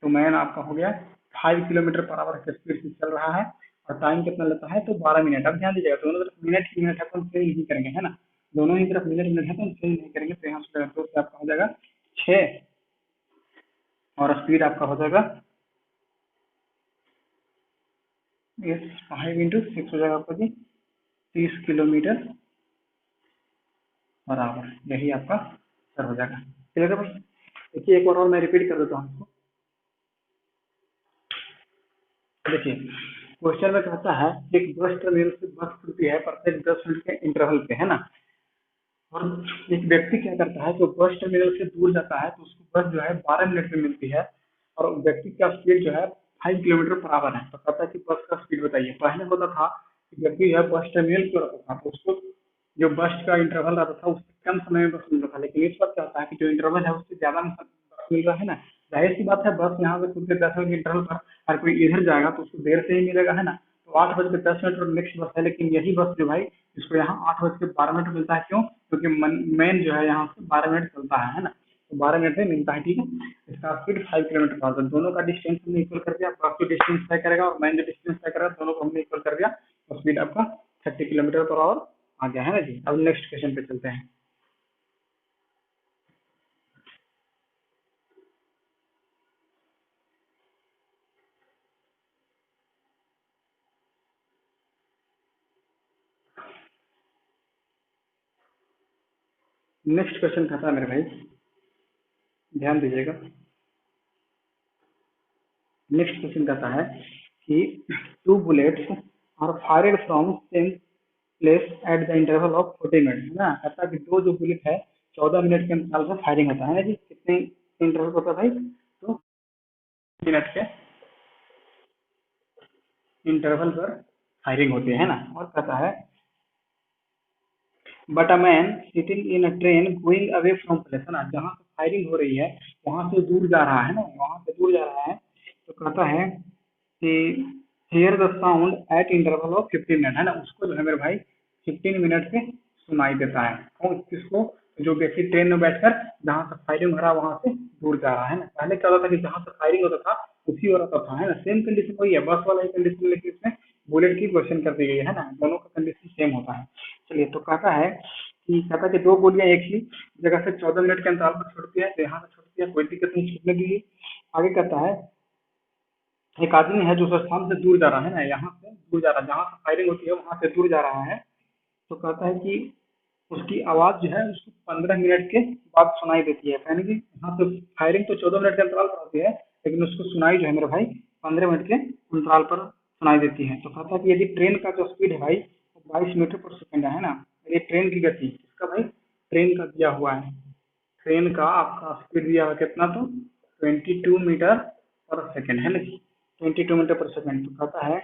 तो मैन आपका हो गया 5 किलोमीटर पर आवर की स्पीड से चल रहा है, और टाइम कितना लेता है, तो 12 मिनट। अब ध्यान दीजिएगा, दोनों तरफ मिनट ही मिनट है तो हम चेंज नहीं करेंगे, है ना। दोनों ही तरफ मिनट मिनट है तो हम चेंज नहीं करेंगे। तो यहाँ से 2 से आपका हो जाएगा 6, और स्पीड आपका हो जाएगा ये 5 × 6 हो जाएगा आपका जी 30 किलोमीटर पर आवर। यही आपका सर हो जाएगा, क्लियर है भाई। देखिए एक बार और मैं रिपीट कर देता हूँ आपको। देखिए क्वेश्चन में कहता है एक बस टर्मिनल से बस खुलती है प्रत्येक 10 मिनट के इंटरवल पे, है ना। और एक व्यक्ति क्या करता है, जो बस टर्मिनल से दूर जाता है तो उसको बस जो है 12 मिनट में मिलती है, और व्यक्ति का स्पीड जो है 5 किलोमीटर पर आवर है। तो कहता है कि बस का स्पीड बताइए। पहले होता था कि व्यक्ति जो है बस टर्मिनल क्यों रहता था, तो उसको जो बस का इंटरवल रहता था उससे कम समय में बस मिल रहा था। लेकिन इस बार क्या होता है कि जो इंटरवल है उससे ज्यादा में बस मिल रहा है ना। जाहिर सी बात है, बस यहाँ पे खुद के 10 मिनट के इंटरवल पर हर कोई इधर जाएगा तो उसको देर से ही मिलेगा, है ना। तो 8 बज के 10 मिनट पर नेक्स्ट बस है, लेकिन यही बस जो भाई इसको यहाँ 8 बज के 12 मिनट मिलता है। क्यों, क्योंकि मेन जो है यहाँ से 12 मिनट चलता है ना। तो 12 मिनट में मिलता है, ठीक है। इसका स्पीड 5 किलोमीटर पर, दोनों का डिस्टेंस हमने इक्वल कर दिया। बस जो डिस्टेंस तय करेगा और मैन जो डिस्टेंस तय करेगा, दोनों को हमने इक्वल कर दिया, और स्पीड आपका 30 किलोमीटर पर आवर आ गया, है ना जी। अब नेक्स्ट क्वेश्चन पे चलते हैं। नेक्स्ट क्वेश्चन कहता है मेरे भाई, ध्यान दीजिएगा। नेक्स्ट क्वेश्चन कहता है कि 2 bullets are fired from same place at the interval of 40 minute, है ना। कहता है कि दो जो बुलेट है 14 मिनट के अंतराल पर फायरिंग होता है ना जी। कितने इंटरवल होता है भाई, तो मिनट के इंटरवल पर फायरिंग होती है ना। और कहता है but a man sitting in a train going away from place, है ना। जहाँ से फायरिंग हो रही है वहां से दूर जा रहा है ना, वहां से दूर जा रहा है। तो कहता है कि here the sound eight interval of 15 minute, है ना, उसको जो है मेरे भाई 15 मिनट से सुनाई देता है। और किसको? जो व्यक्ति ट्रेन में बैठकर जहाँ से फायरिंग हो रहा है वहां से दूर जा रहा है ना। पहले क्या होता था कि जहाँ से फायरिंग होता था उसी और आता था, है ना। सेम कंडीशन वही है, बस वाला ही कंडीशन, लेकिन इसमें बुलेट की क्वेश्चन कर दी गई है ना, दोनों का कंडीशन सेम होता है। चलिए, तो कहता है कि दो गोलियां एक ही जगह से 14 मिनट के अंतराल पर छूटती है, तो यहाँ से छूटती है, कोई दिक्कत नहीं छूटने दीजिए। आगे कहता है एक आदमी है जो उस स्थान से दूर जा रहा है ना, यहाँ से दूर जा रहा है, जहाँ से फायरिंग होती है वहां से दूर जा रहा है। तो कहता है कि उसकी आवाज जो है उसको 15 मिनट के बाद सुनाई देती है, यानी कि यहाँ पे फायरिंग तो 14 मिनट के अंतराल पर होती है, लेकिन उसको सुनाई जो है मेरे भाई 15 मिनट के अंतराल पर सुनाई देती है। तो कहता है कि यदि ट्रेन का जो स्पीड है भाई वो 22 मीटर पर सेकेंड है ना, ये ट्रेन की गति इसका भाई ट्रेन का दिया हुआ है। ट्रेन का आपका स्पीड दिया हुआ कितना, तो 22 मीटर पर सेकेंड, है ना जी, 22 मीटर पर सेकेंड। तो कहता है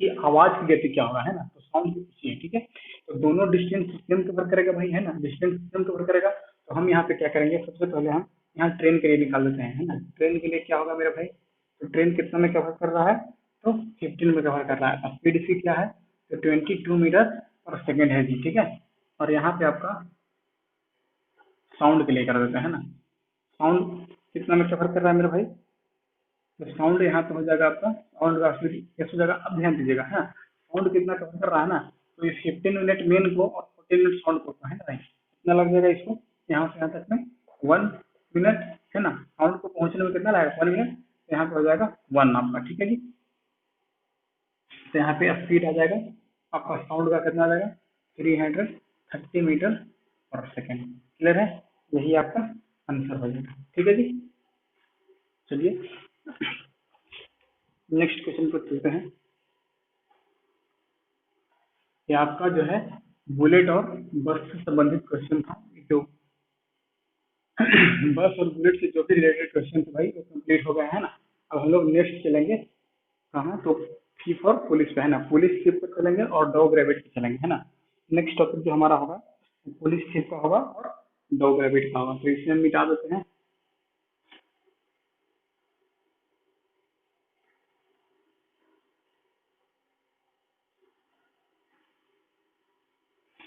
कि आवाज की गति क्या होगा, है ना, तो साउंड की पूछिए, ठीक है। तो दोनों डिस्टेंस सेम कवर करेगा भाई, है ना, डिस्टेंस सेम कवर करेगा। तो हम यहाँ पे क्या करेंगे, सबसे पहले हम यहाँ ट्रेन के लिए निकाल देते हैं, है ना। ट्रेन के लिए क्या होगा मेरा भाई, तो ट्रेन कितना में कवर कर रहा है, तो 15 में कवर कर रहा है। स्पीड इसकी क्या है, तो 22 मीटर पर सेकेंड है जी, ठीक है। और यहाँ पे आपका साउंड के लिए कर देते हैं, है ना। साउंड कितना में कवर कर रहा है मेरा भाई, तो साउंड यहाँ पे हो जाएगा आपका, साउंड का स्पीड कैसे हो जाएगा, अब ध्यान दीजिएगा, है ना। साउंड कितना कवर कर रहा है ना, तो ये 15 मिनट मेन को और 14 मिनट साउंड को, है ना भाई, कितना लग जाएगा इसको, यहाँ से यहाँ तक में 1 मिनट, है ना। साउंड को पहुंचने में कितना लगेगा, 1 मिनट, तो यहाँ पे हो जाएगा 1 आपका, ठीक है जी। तो यहाँ पे स्पीड आ जाएगा आपका, साउंड का कितना आ जाएगा 330 मीटर पर सेकेंड। क्लियर है, यही आपका आंसर हो जाएगा, ठीक है जी। चलिए नेक्स्ट क्वेश्चन को चलते हैं। ये आपका जो है बुलेट और बस से संबंधित क्वेश्चन था, जो बस और बुलेट से जो भी रिलेटेड क्वेश्चन थे भाई वो कंप्लीट हो गए, है ना। अब हम लोग नेक्स्ट चलेंगे कहाँ, तो थीफ और पुलिस पे, है ना। पुलिस थीफ पे चलेंगे और डॉग रैबिट पे चलेंगे, है ना। नेक्स्ट टॉपिक जो हमारा होगा पुलिस थीफ का होगा और डॉग रैबिट का होगा, तो इसे हम मिटा देते हैं।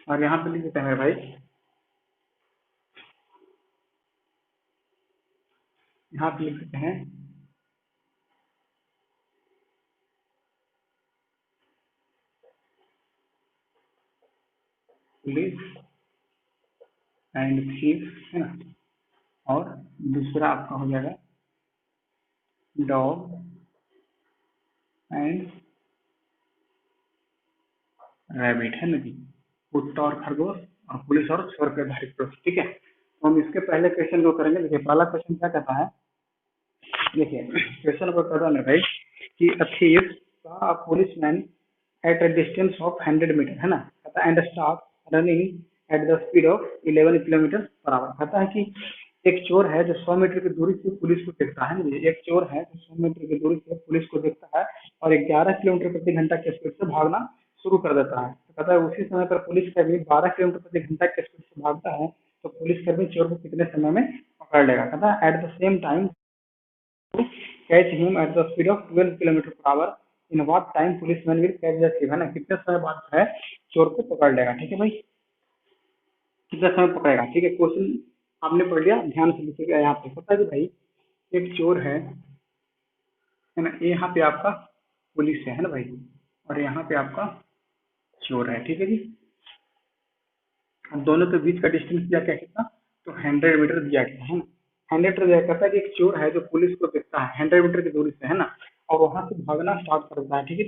और यहाँ पे लिख देते हैं मेरे भाई, यहाँ पे लिख देते हैं पुलिस एंड थीफ, है ना। और दूसरा आपका हो जाएगा डॉग एंड रैबिट, है ना जी। कुत्ता और खरगोश और पुलिस और चोर पे आधारित प्रश्न, ठीक है। तो हम इसके पहले क्वेश्चन को करेंगे। देखिए पहला क्वेश्चन क्या कहता है, देखिए क्वेश्चन को कहता है भाई कि a thief saw a policeman at a distance of 100 metre, है ना, कहता है and start running at the speed of 11 kilometre per hour. कहता है कि एक चोर है जो 100 मीटर की दूरी से पुलिस को देखता है ना, एक चोर है जो 100 मीटर की दूरी से पुलिस को देखता है और 11 किलोमीटर प्रति घंटा की स्पीड से भागना शुरू कर देता है। तो कहता है उसी समय पर पुलिसकर्मी 12 किलोमीटर प्रति घंटा की स्पीड से भागता है, तो पुलिसकर्मी चोर को कितने समय में पकड़ लेगा। कहता है at the same time catch him at the speed of 12 kilometre per our, in what time policeman will catch the thief, है ना, कितने समय बाद जो है चोर को पकड़ लेगा, ठीक है भाई, कितना समय पकड़ेगा, ठीक है। क्वेश्चन आपने पढ़ लिया, ध्यान से लिखिएगा। यहाँ पे पता है कि भाई एक चोर है ना, यहाँ पे आपका पुलिस है ना भाई, और यहाँ पे आपका चोर है, ठीक है जी। अब दोनों के बीच का डिस्टेंस दिया क्या, कितना, तो 100 मीटर दिया गया है ना। 100 मीटर दिया कहता है कि एक चोर है जो पुलिस को देखता है 100 मीटर की दूरी से, है ना, और वहां से भागना स्टार्ट कर देता है, ठीक है।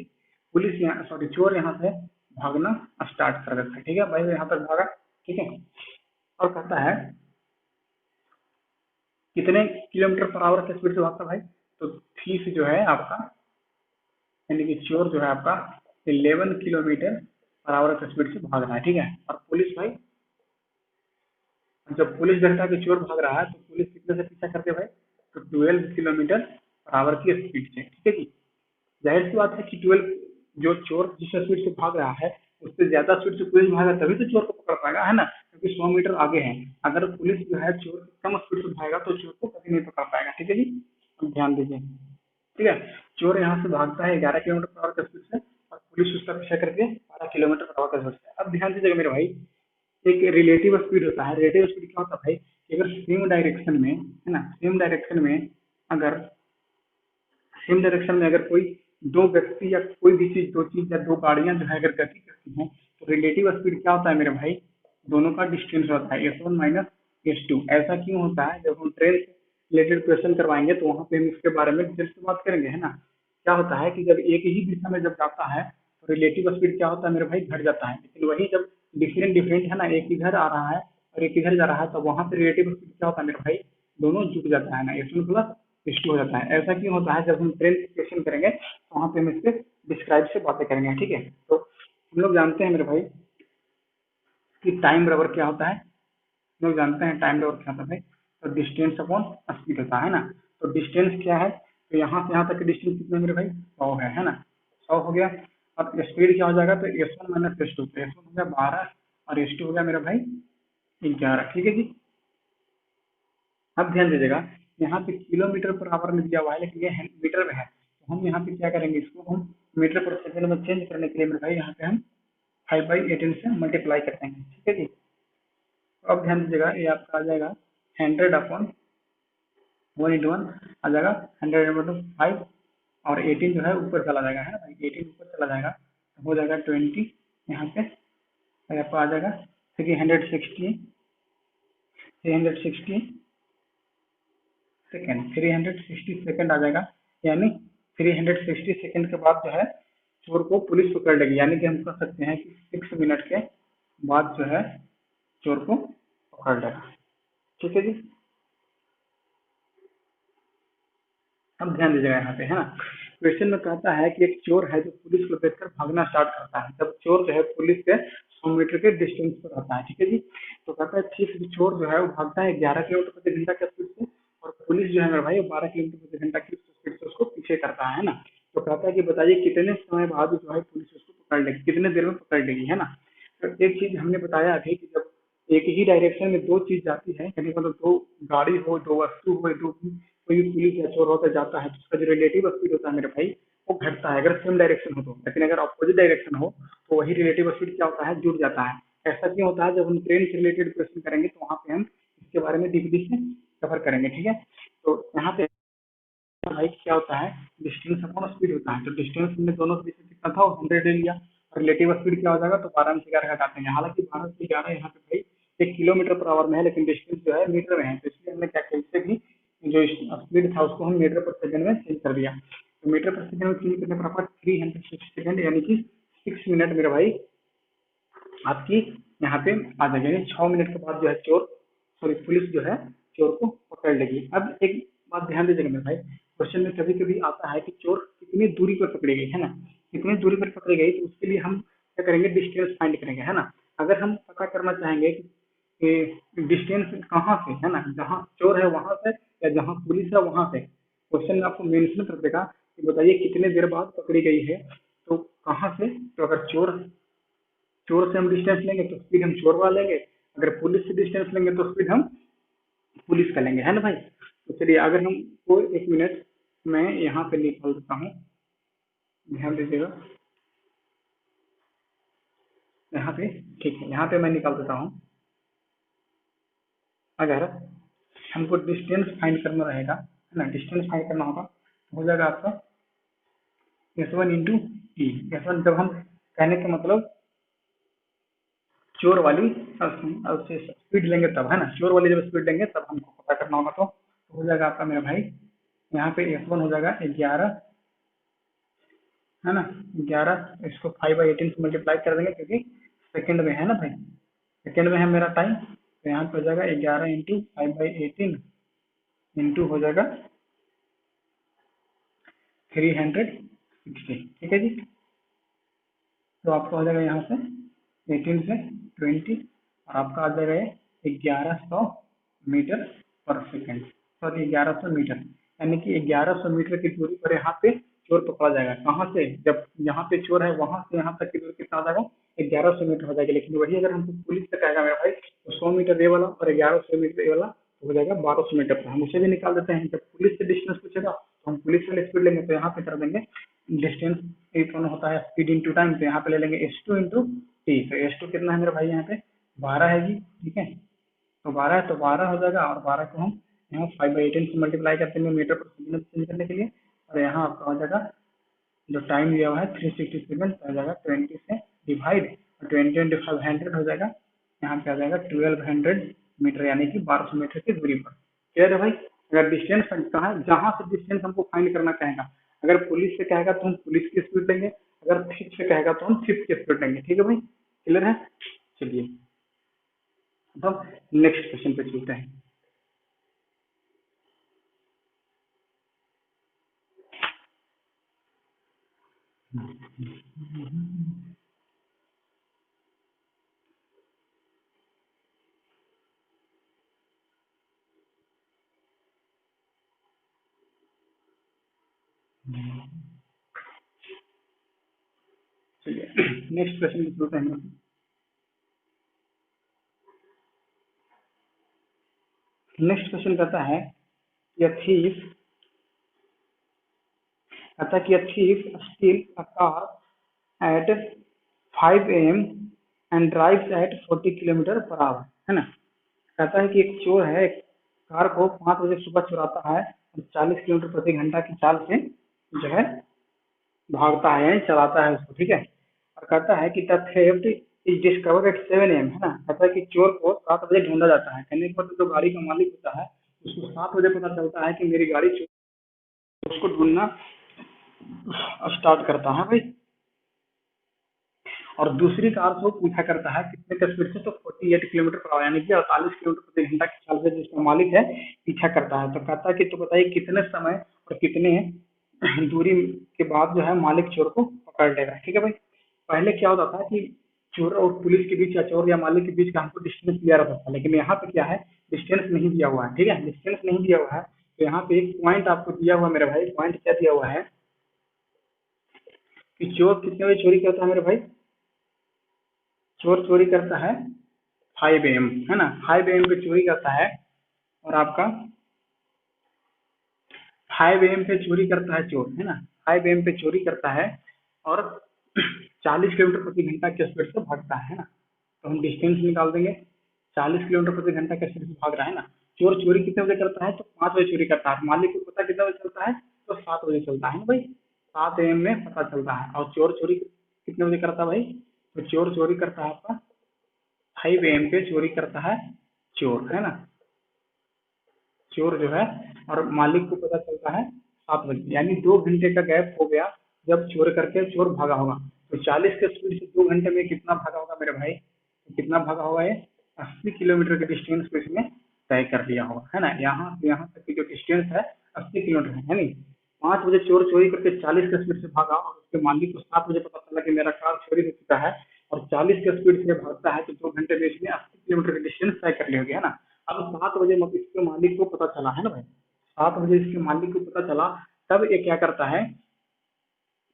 पुलिस यहाँ सॉरी चोर यहाँ से भागना स्टार्ट कर देता है, ठीक है भाई, यहाँ तक भागा, ठीक है। और कहता है कितने किलोमीटर पर आवर की स्पीड से भागता है भाई, तो थीफ जो है आपका, यानी कि चोर जो है आपका 11 किलोमीटर पर आवर की स्पीड से भाग रहा है, ठीक है। और पुलिस भाई, जब पुलिस देखता है कि चोर भाग रहा है तो पुलिस कितने से पीछा करती है भाई, तो 12 किलोमीटर पर आवर की स्पीड से, ठीक है जी। जाहिर सी बात है कि 12, जो चोर जिस स्पीड से भाग रहा है उससे ज्यादा स्पीड से पुलिस भागा तभी तो चोर को पकड़ पाएगा, है ना, क्योंकि 100 मीटर आगे है। अगर पुलिस जो है चोर कम स्पीड से भागेगा तो चोर को कभी नहीं पकड़ पाएगा, ठीक है जी। अब ध्यान दीजिए, ठीक है। चोर यहाँ से भागता है 11 किलोमीटर पर आवर की स्पीड से और पुलिस उसका पीछा करके 12 किलोमीटर पर आवर की स्पीड से। अब ध्यान दीजिएगा मेरे भाई, एक रिलेटिव स्पीड होता है। रिलेटिव स्पीड क्या होता है भाई, कि अगर सेम डायरेक्शन में है ना, सेम डायरेक्शन में अगर सेम डायरेक्शन में अगर कोई दो व्यक्ति या कोई भी चीज, दो चीज या दो गाड़ियां जो है अगर गति करती हैं, तो रिलेटिव स्पीड क्या होता है मेरे भाई, दोनों का डिस्टेंस होता है S1 माइनस S2। ऐसा क्यों होता है, जब हम ट्रेन से रिलेटेड क्वेश्चन करवाएंगे तो वहां पे हम इसके बारे में डिटेल से बात करेंगे, है ना। क्या होता है कि जब एक ही दिशा में जब जाता है तो रिलेटिव स्पीड क्या होता है मेरे भाई, घट जाता है। लेकिन वही जब डिफरेंट डिफरेंट है ना, एक इधर आ रहा है और एक इधर जा रहा है, तो वहां पे रिलेटिव स्पीड क्या होता है मेरे भाई, दोनों जुड़ जाता है ना, S1 प्लस S2 हो जाता है। ऐसा क्यों होता है, जब हम ट्रेन से क्वेश्चन करेंगे तो वहां पे हम इसके डिस्क्राइब से बातें करेंगे, ठीक है। तो हम लोग जानते हैं मेरे भाई कि टाइम बराबर क्या होता है, हम लोग जानते हैं टाइम बराबर क्या होता है भाई, तो डिस्टेंस अपॉन स्पीड होता है ना। तो डिस्टेंस क्या है, तो यहाँ से यहाँ तक की डिस्टेंस कितना है मेरे भाई, 100 है ना, 100 हो गया। अब स्पीड क्या हो जाएगा, तो S1 माइनस S2, तो S1 हो गया 12 और S2 हो गया मेरा भाई 11, ठीक है जी। अब ध्यान दीजिएगा, यहाँ पे किलोमीटर पर आवर में दिया हुआ है लेकिन ये मीटर में है, तो हम यहाँ पे क्या करेंगे, इसको हम मीटर पर सेकंड में चेंज करने के लिए मेरे भाई यहाँ पे हम 5/18 से मल्टीप्लाई करते हैं, ठीक है जी। तो अब ध्यान दीजिएगा, ये आपका आ जाएगा 100/1 आ जाएगा, 100/5 और 18 जो है ऊपर चला जाएगा, है ना भाई, 18 ऊपर चला जाएगा तो हो जाएगा 20 यहाँ पे, और आपका आ जाएगा 360 सेकेंड, 360 सेकेंड आ जाएगा। यानी 360 सेकेंड के बाद जो है चोर को पुलिस पकड़ लेगी, यानी कि हम कह सकते हैं कि 6 मिनट के बाद जो है चोर को पकड़ लेगा, ठीक है जी। अब ध्यान दीजिएगा यहाँ पे, है ना, क्वेश्चन में कहता है कि एक चोर है जो पुलिस को देखकर भागना स्टार्ट करता है, जब चोर जो है पुलिस से 100 मीटर के डिस्टेंस पर आता है, ठीक है जी। तो कहता है ठीक चोर जो है वो भागता है 11 किलोमीटर प्रति घंटा की स्पीड से और पुलिस जो है मेरे भाई वो 12 किलोमीटर प्रति घंटा की स्पीड से उसको पीछे करता है ना। तो कहता है कि बताइए कितने समय बाद जो है पुलिस उसको पकड़ लेगी, कितने देर में पकड़ लेगी, है ना। तो एक चीज हमने बताया अभी कि जब एक ही डायरेक्शन में दो चीज जाती है, यानी मतलब दो गाड़ी हो, दो वस्तु हो, दो कोई भी पुलिस या चोर होकर जाता है तो उसका जो रिलेटिव स्पीड होता है मेरे भाई वो घटता है अगर सेम डायरेक्शन हो तो, लेकिन अगर अपोजिट डायरेक्शन हो तो वही रिलेटिव स्पीड क्या होता है, जुड़ जाता है। ऐसा क्यों होता है, जब हम ट्रेन से रिलेटेड क्वेश्चन करेंगे तो वहां पे हम इसके बारे में डीपली से कवर करेंगे, ठीक है। तो यहाँ पे भाई क्या होता है, डिस्टेंस अपॉन स्पीड होता है, तो डिस्टेंस हमने दोनों के बीच में कितना था, वो 100 ले लिया और रिलेटिव स्पीड क्या हो जाएगा, तो 12 में से 11 घटाते हैं, हालांकि 12 से 11 यहाँ पे भाई 1 किलोमीटर पर आवर में है लेकिन डिस्टेंस जो है मीटर में है, तो इसलिए हमने क्या किया, इससे भी जो स्पीड था उसको हम मीटर पर सेकंड में चेंज कर दिया। तो मीटर पर सेकंड में चेंज करने पर आपका 360 सेकंड यानी कि 6 मिनट मेरे भाई आपकी यहाँ पे आ जाएगा, यानी 6 मिनट के बाद जो है चोर, सॉरी पुलिस जो है चोर को पकड़ लेगी। अब एक बात ध्यान दीजिएगा मेरे भाई, क्वेश्चन में कभी कभी आता है कि चोर कितनी दूरी पर पकड़ी गई, है ना, कितनी दूरी पर पकड़ी गई, तो उसके लिए हम क्या करेंगे, डिस्टेंस फाइंड करेंगे, है ना। अगर हम पता करना चाहेंगे कि डिस्टेंस कहाँ से, है ना, जहाँ चोर है वहां से या जहाँ पुलिस है वहां से, क्वेश्चन में आपको मेंशन कर देगा कि बताइए कितने देर बाद पकड़ी गई है, तो कहाँ से, तो अगर चोर चोर से हम डिस्टेंस लेंगे तो स्पीड हम चोर वाला लेंगे, अगर पुलिस से डिस्टेंस लेंगे तो स्पीड हम पुलिस का लेंगे, है ना भाई। तो चलिए अगर हम को 1 मिनट मैं यहाँ पे निकाल देता हूँ, ध्यान दीजिएगा यहाँ पे, ठीक है, यहाँ पे मैं निकाल देता हूँ। अगर हमको डिस्टेंस फाइंड करना रहेगा, है ना, डिस्टेंस फाइंड करना होगा तो हो जाएगा आपका S1 × T। S1 जब हम कहने का मतलब चोर वाली स्पीड लेंगे तब, है ना, चोर वाली जब स्पीड लेंगे तब हमको पता करना होगा, तो हो जाएगा आपका मेरा भाई यहाँ पे S1 हो जाएगा 11, है ना, 11, इसको 5/18 से मल्टीप्लाई कर देंगे क्योंकि सेकंड में है ना भाई, सेकंड में है मेरा टाइम, तो यहाँ पे हो जाएगा 11 × 5/18 इंटू हो जाएगा 360, ठीक है जी। तो आपका हो जाएगा यहाँ से 18 से 20 और आपका आ जाएगा ये 1100 मीटर पर सेकेंड, सॉरी 1100 मीटर, यानी कि 1100 मीटर की दूरी पर यहाँ पे चोर पकड़ा जाएगा। कहाँ से, जब यहाँ पे चोर है वहां से यहाँ तक की दूरी कितना आ जाएगा, 1100 मीटर हो जाएगा। लेकिन वही अगर हमको पुलिस से कहेगा मेरा भाई तो 100 मीटर ये वाला और 1100 मीटर ये वाला तो हो जाएगा 1200 मीटर पर, हम उसे भी निकाल देते हैं। जब पुलिस से डिस्टेंस पूछेगा तो हम पुलिस वाले स्पीड लेंगे तो यहाँ पे कर देंगे डिस्टेंस इक्वल होता है स्पीड इंटू टाइम, तो यहाँ पे ले लेंगे s2 इंटू टी। तो s2 कितना है मेरे भाई यहाँ पे 12 है जी, ठीक है। तो 12 है तो 12 हो जाएगा, और 12 को हम यहाँ 5/18 से मल्टीप्लाई कर देंगे मीटर पर सेकंड चेंज करने के लिए, और यहाँ आपका हो जाएगा जो टाइम दिया हुआ है 360 सेकंड हो जाएगा 20 से डिवाइड, और 20 इंटू 500 हो जाएगा, यहाँ पे आ जाएगा 1200 मीटर, यानी कि 1200 मीटर की दूरी पर। क्लियर है भाई। अगर डिस्टेंस कहाँ जहाँ से डिस्टेंस हमको फाइंड करना कहेगा, अगर पुलिस से कहेगा तो हम पुलिस की स्पीड लेंगे, अगर फिफ्थ से कहेगा तो हम फिफ्थ की स्पीड लेंगे। ठीक है भाई, क्लियर है। चलिए अब नेक्स्ट क्वेश्चन पे चलते हैं। चलिए नेक्स्ट क्वेश्चन पे चलते हैं। नेक्स्ट क्वेश्चन कहता है कि a thief steals a car at 5 AM and drives at 40 kilometre per our, है ना। कहता है कि एक चोर है, एक कार को 5 बजे सुबह चुराता है और 40 किलोमीटर प्रति घंटा की चाल से जो है भागता है, चलाता है उसको, ठीक है। और कहता है कि the theft is discovered at 7 AM, है ना। कहता है कि चोर को 7 बजे ढूंढा जाता है। कहने के बाद जो गाड़ी का मालिक होता है उसको 7 बजे पता चलता है कि मेरी गाड़ी चोर, उसको ढूंढना स्टार्ट करता है भाई। और दूसरी कार से वो पूछा करता है कितने का स्पीड से, तो 48 किलोमीटर पर आवर, यानी कि 48 किलोमीटर प्रति घंटा की चाल से जिसका मालिक है पीछा करता है। तो कहता है कि तो बताइए कितने समय और कितने दूरी के बाद जो है मालिक चोर को पकड़ लेगा। ठीक है भाई। पहले क्या होता था कि चोर और पुलिस के बीच या चोर या मालिक के बीच का हमको डिस्टेंस दिया रहता था, लेकिन यहाँ पे क्या है, डिस्टेंस नहीं दिया हुआ है। ठीक है, डिस्टेंस नहीं दिया हुआ है, तो यहाँ पे एक पॉइंट आपको दिया हुआ है मेरे भाई। पॉइंट क्या दिया हुआ है कि चोर कितने बजे चोरी करता है मेरे भाई, चोर चोरी करता है 5 AM, है ना। 5 AM पे चोरी करता है, और आपका 5 AM पे चोरी करता है चोर, है ना। 5 AM पे चोरी करता है और 40 किलोमीटर प्रति घंटा की स्पीड से भागता है ना। तो हम डिस्टेंस निकाल देंगे, 40 किलोमीटर प्रति घंटा की स्पीड से भाग रहा है ना। चोर चोरी कितने बजे करता है, तो 5 बजे चोरी करता है। मालिक को पता कितना बजे चलता है, तो 7 बजे चलता है ना भाई। 7 AM में पता चलता है। और चोर चोरी कितने बजे करता है भाई, तो चोर चोरी करता है आपका 5 AM पे चोरी करता है चोर, है ना। चोर जो है, और मालिक को पता चलता है 7 बजे, यानी 2 घंटे का गैप हो गया जब चोर करके चोर भागा होगा। तो 40 के स्पीड से 2 घंटे में कितना भागा होगा मेरे भाई, तो कितना भागा होगा ये 80 किलोमीटर के डिस्टेंस को इसमें तय कर लिया होगा, है ना। यहाँ से यहाँ तक की जो डिस्टेंस है 80 किलोमीटर है नहीं। 5 बजे चोर चोरी करके 40 के स्पीड से भागा, और उसके मालिक को 7 बजे पता चला कि मेरा कार चोरी हो चुका है, और 40 के स्पीड से भागता है, तो 2 घंटे में इसने 80 किलोमीटर की डिस्टेंस तय कर ली होगी, है ना। अब 7 बजे मतलब इसके मालिक को पता चला, है ना भाई। 7 बजे इसके मालिक को पता चला, तब ये क्या करता है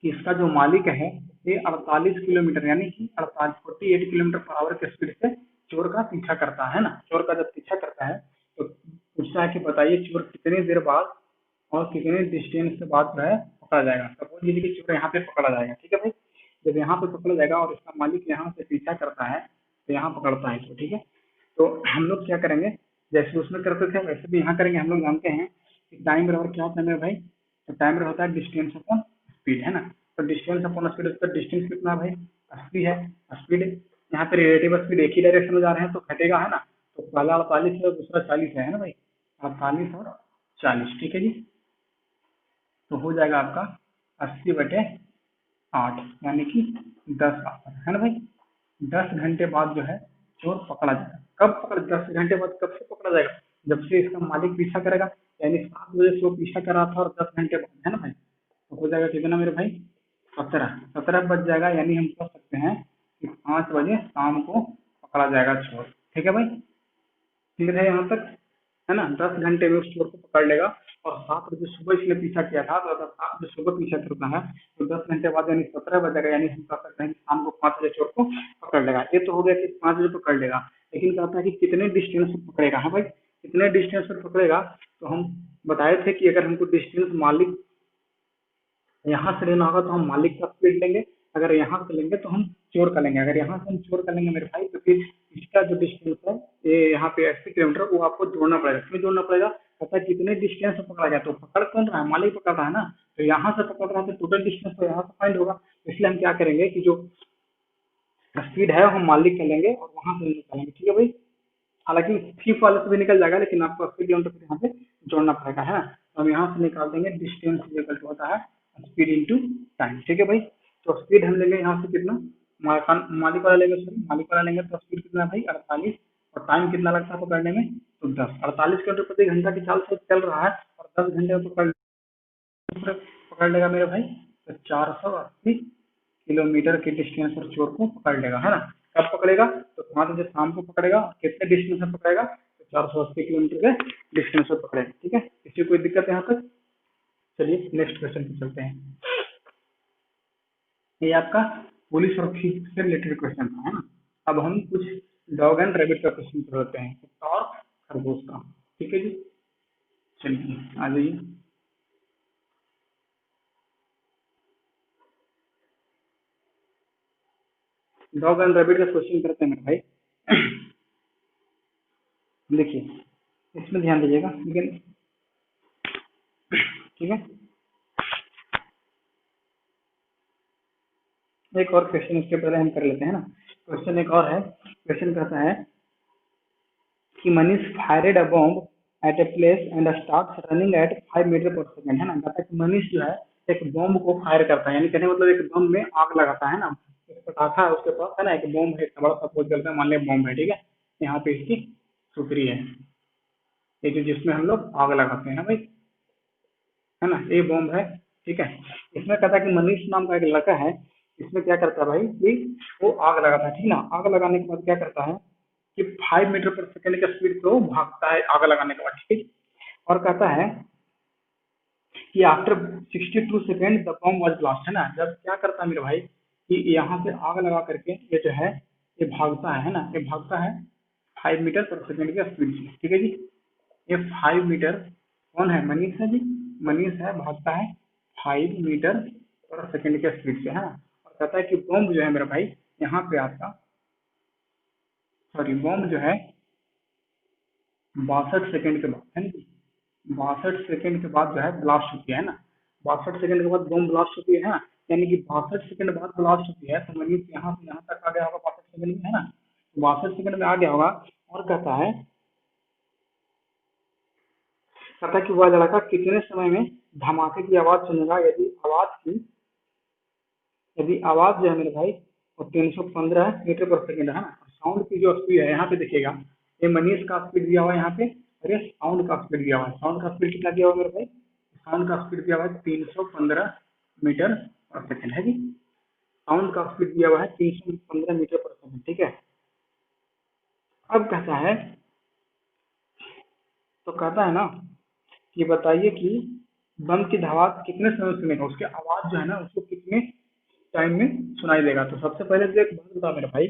कि इसका जो मालिक है ये 48 किलोमीटर यानी कि 48 किलोमीटर पर आवर के स्पीड से चोर का पीछा करता है ना। चोर का जब पीछा करता है तो पूछता है कि बताइए चोर कितनी देर बाद और कितने डिस्टेंस के बाद जो है पकड़ा जाएगा। सपोज कीजिए कि चोर यहाँ पे पकड़ा जाएगा, ठीक है भाई। जब यहाँ पे पकड़ा जाएगा और इसका मालिक यहाँ से पीछा करता है, तो यहाँ पकड़ता है इसको, ठीक है। तो हम लोग क्या करेंगे, जैसे उसमें करते थे वैसे भी यहाँ करेंगे। हम लोग जानते हैं कि टाइम बराबर क्या होता है मेरे भाई, तो टाइम बराबर होता है डिस्टेंस अपॉन स्पीड, है ना। तो डिस्टेंस अपॉन स्पीड, उसका डिस्टेंस कितना है भाई 80 है। स्पीड यहाँ पे रिलेटिव स्पीड एक ही डायरेक्शन में जा रहे हैं तो घटेगा, है ना। तो पहला 48 है और दूसरा 40 है ना भाई। 48 और 40, ठीक है जी। तो हो जाएगा आपका 80/8, यानी कि 10 आवर, है ना भाई। 10 घंटे बाद जो है चोर पकड़ा जाएगा। कब पकड़ 10 घंटे बाद कब से पकड़ा जाएगा, जब से इसका मालिक पीछा करेगा, यानी 7 बजे से वो पीछा कर रहा था और 10 घंटे बाद, है ना भाई। तो हो जाएगा कितना मेरे भाई 17 बज जाएगा, यानी हम कह सकते हैं कि 5 बजे शाम को पकड़ा जाएगा चोर। ठीक है भाई, क्लियर है यहाँ तक, है ना। 10 घंटे में उस चोर को पकड़ लेगा, और 7 बजे सुबह इसने पीछा किया था, तो अगर 7 बजे सुबह पीछा करता है तो 10 घंटे बाद यानी 17 बजेगा, यानी हम कह सकते हैं कि शाम को 5 बजे चोर को पकड़ लेगा। ये तो हो गया कि 5 बजे पकड़ लेगा, लेकिन कहता है कि कितने डिस्टेंस से पकड़ेगा, है भाई। कितने डिस्टेंस पर पकड़ेगा, तो हम बताए थे कि अगर हमको डिस्टेंस मालिक यहाँ से लेना होगा तो हम मालिक का स्पीड लेंगे, अगर यहाँ से लेंगे तो हम चोर का लेंगे। अगर यहाँ से हम चोर का लेंगे मेरे भाई, तो फिर इसका जो डिस्टेंस है ये यहाँ पे 80 किलोमीटर, वो आपको जोड़ना पड़ेगा। क्यों जोड़ना पड़ेगा, कहता है कितने डिस्टेंस से पकड़ा गया, तो पकड़ कौन रहा है, मालिक पकड़ रहा है ना, तो यहाँ से पकड़ रहा है तो टोटल डिस्टेंस तो यहाँ से फाइंड होगा। इसलिए हम क्या करेंगे कि जो स्पीड है हम मालिक का लेंगे और वहां से निकालेंगे, ठीक है भाई। हालांकि फीफ वाले से भी निकल जाएगा, लेकिन आपको 80 किलोमीटर यहाँ पे जोड़ना पड़ेगा, है ना। तो हम यहाँ से निकाल देंगे डिस्टेंस इक्वल टू होता है स्पीड इंटू टाइम, ठीक है भाई। तो स्पीड हम लेंगे यहाँ से कितना, मालिक वाला लेंगे, सॉरी मालिक वाला लेंगे, तो स्पीड कितना है भाई 48, और टाइम कितना लगता है पकड़ने में, तो 10। 48 किलोमीटर प्रति घंटा की चाल से चल रहा है और 10 घंटे में पकड़ लेगा मेरे भाई, तो 480 किलोमीटर के डिस्टेंस पर चोर को पकड़ लेगा, है ना। कब पकड़ेगा, तो 5 बजे शाम को पकड़ेगा। कितने डिस्टेंस में पकड़ेगा, तो 480 किलोमीटर के डिस्टेंस पर पकड़ेगा, ठीक है। किसी कोई दिक्कत है यहाँ तक। चलिए नेक्स्ट क्वेश्चन पे चलते हैं। ये आपका पुलिस और थिएफ से रिलेटेड क्वेश्चन था, है ना। अब हम कुछ डॉग एंड रैबिट का क्वेश्चन कर लेते हैं, और खरगोश का, ठीक है जी। चलिए आ जाइए। डॉग एंड रैबिट का क्वेश्चन करते हैं मेरे भाई। देखिए इसमें ध्यान दीजिएगा, लेकिन ठीक है। एक और क्वेश्चन इसके पहले हम कर लेते हैं ना। क्वेश्चन एक और है, क्वेश्चन कहता है कि Manish fired a bomb at a place and start running at 5 metre per second, है ना। कहता है कि मनीष जो है एक बॉम्ब को फायर करता है, यानी कहने मतलब एक बॉम्ब में आग लगाता है ना। एक पटाखा है उसके पास, है ना, एक बॉम्ब है, एक बड़ा सपोज करते हैं, मान लिया बॉम्ब है, ठीक है। यहाँ पे इसकी सूत्री है, ये जो जिसमें हम लोग आग लगाते हैं ना भाई, है ना, ये बॉम्ब है, ठीक है। इसमें कहता है कि मनीष नाम का एक लड़का है, इसमें क्या करता है भाई कि वो आग लगाता है, ठीक ना। आग लगाने के बाद क्या करता है कि 5 मीटर पर सेकंड की स्पीड पे वो भागता है आग लगाने के बाद, ठीक। और कहता है कि after 62 second the bomb was blast, है ना। जब क्या करता है मेरे भाई कि यहाँ से आग लगा करके ये जो है ये भागता है ना, ये भागता है 5 मीटर पर सेकंड की स्पीड से, ठीक है जी। ये 5 मीटर, कौन है, मनीष है जी, मनीष है, भागता है 5 मीटर पर सेकंड के स्पीड से, है ना। और कहता है कि बॉम्ब जो है मेरा भाई यहाँ पे आपका, सॉरी बॉम्ब जो है 62 सेकंड के बाद, है ना जी, 62 सेकंड के बाद जो है ब्लास्ट होती है ना। 62 सेकंड के बाद बॉम्ब ब्लास्ट होती है ना, यानी कि 62 सेकंड बाद ब्लास्ट होती है, तो मनीष यहाँ से यहाँ तक आ गया होगा 62 सेकंड में, है ना। 62 सेकंड में आ गया होगा। और कहता है कि वह लड़का कितने समय में धमाके की आवाज सुनेगा, यदि आवाज जो है मेरे भाई वो 315 मीटर पर सेकंड है ना। साउंड की जो स्पीड है यहाँ पे देखिएगा, ये मनीष का स्पीड दिया हुआ है यहाँ पे, और ये साउंड का स्पीड दिया हुआ है। साउंड का स्पीड कितना दिया हुआ है मेरे भाई, साउंड का स्पीड दिया हुआ है 315 मीटर पर सेकंड, है जी। साउंड का स्पीड दिया हुआ है 315 मीटर पर सेकंड, ठीक है। अब कहता है, तो कहता है ना कि बताइए कि बम की धमाक कितने समय में सुनेगा, उसकी आवाज जो है ना उसको कितने टाइम में सुनाई देगा। तो सबसे पहले तो एक बात बता मेरे भाई,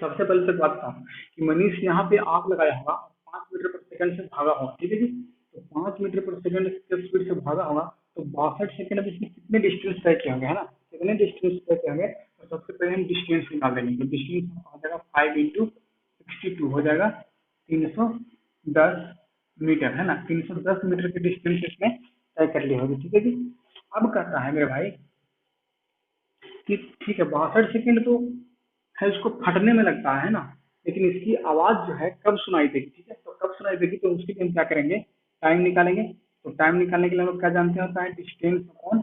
सबसे पहले तो बात था कि मनीष यहाँ पे आग लगाया होगा और 5 मीटर पर सेकंड से भागा होगा, ठीक है जी। तो 5 मीटर पर सेकंड के स्पीड से भागा होगा, तो 62 सेकंड में इसने कितने डिस्टेंस तय किए होंगे, है ना, कितने डिस्टेंस तय किए होंगे। तो सबसे पहले हम डिस्टेंस निकाल देंगे, तो डिस्टेंस हो जाएगा 5 × 62 हो जाएगा 310 मीटर, है ना। 310 मीटर की डिस्टेंस इसने तय कर ली होगी, ठीक है जी। अब कहता है मेरे भाई कि ठीक है 62 सेकंड तो है, उसको फटने में लगता है ना, लेकिन इसकी आवाज जो है कब सुनाई देगी, ठीक है। तो कब सुनाई देगी, तो उसके लिए हम क्या करेंगे, टाइम निकालेंगे। तो टाइम निकालने के लिए हम लोग क्या जानते होता है, डिस्टेंस अपॉन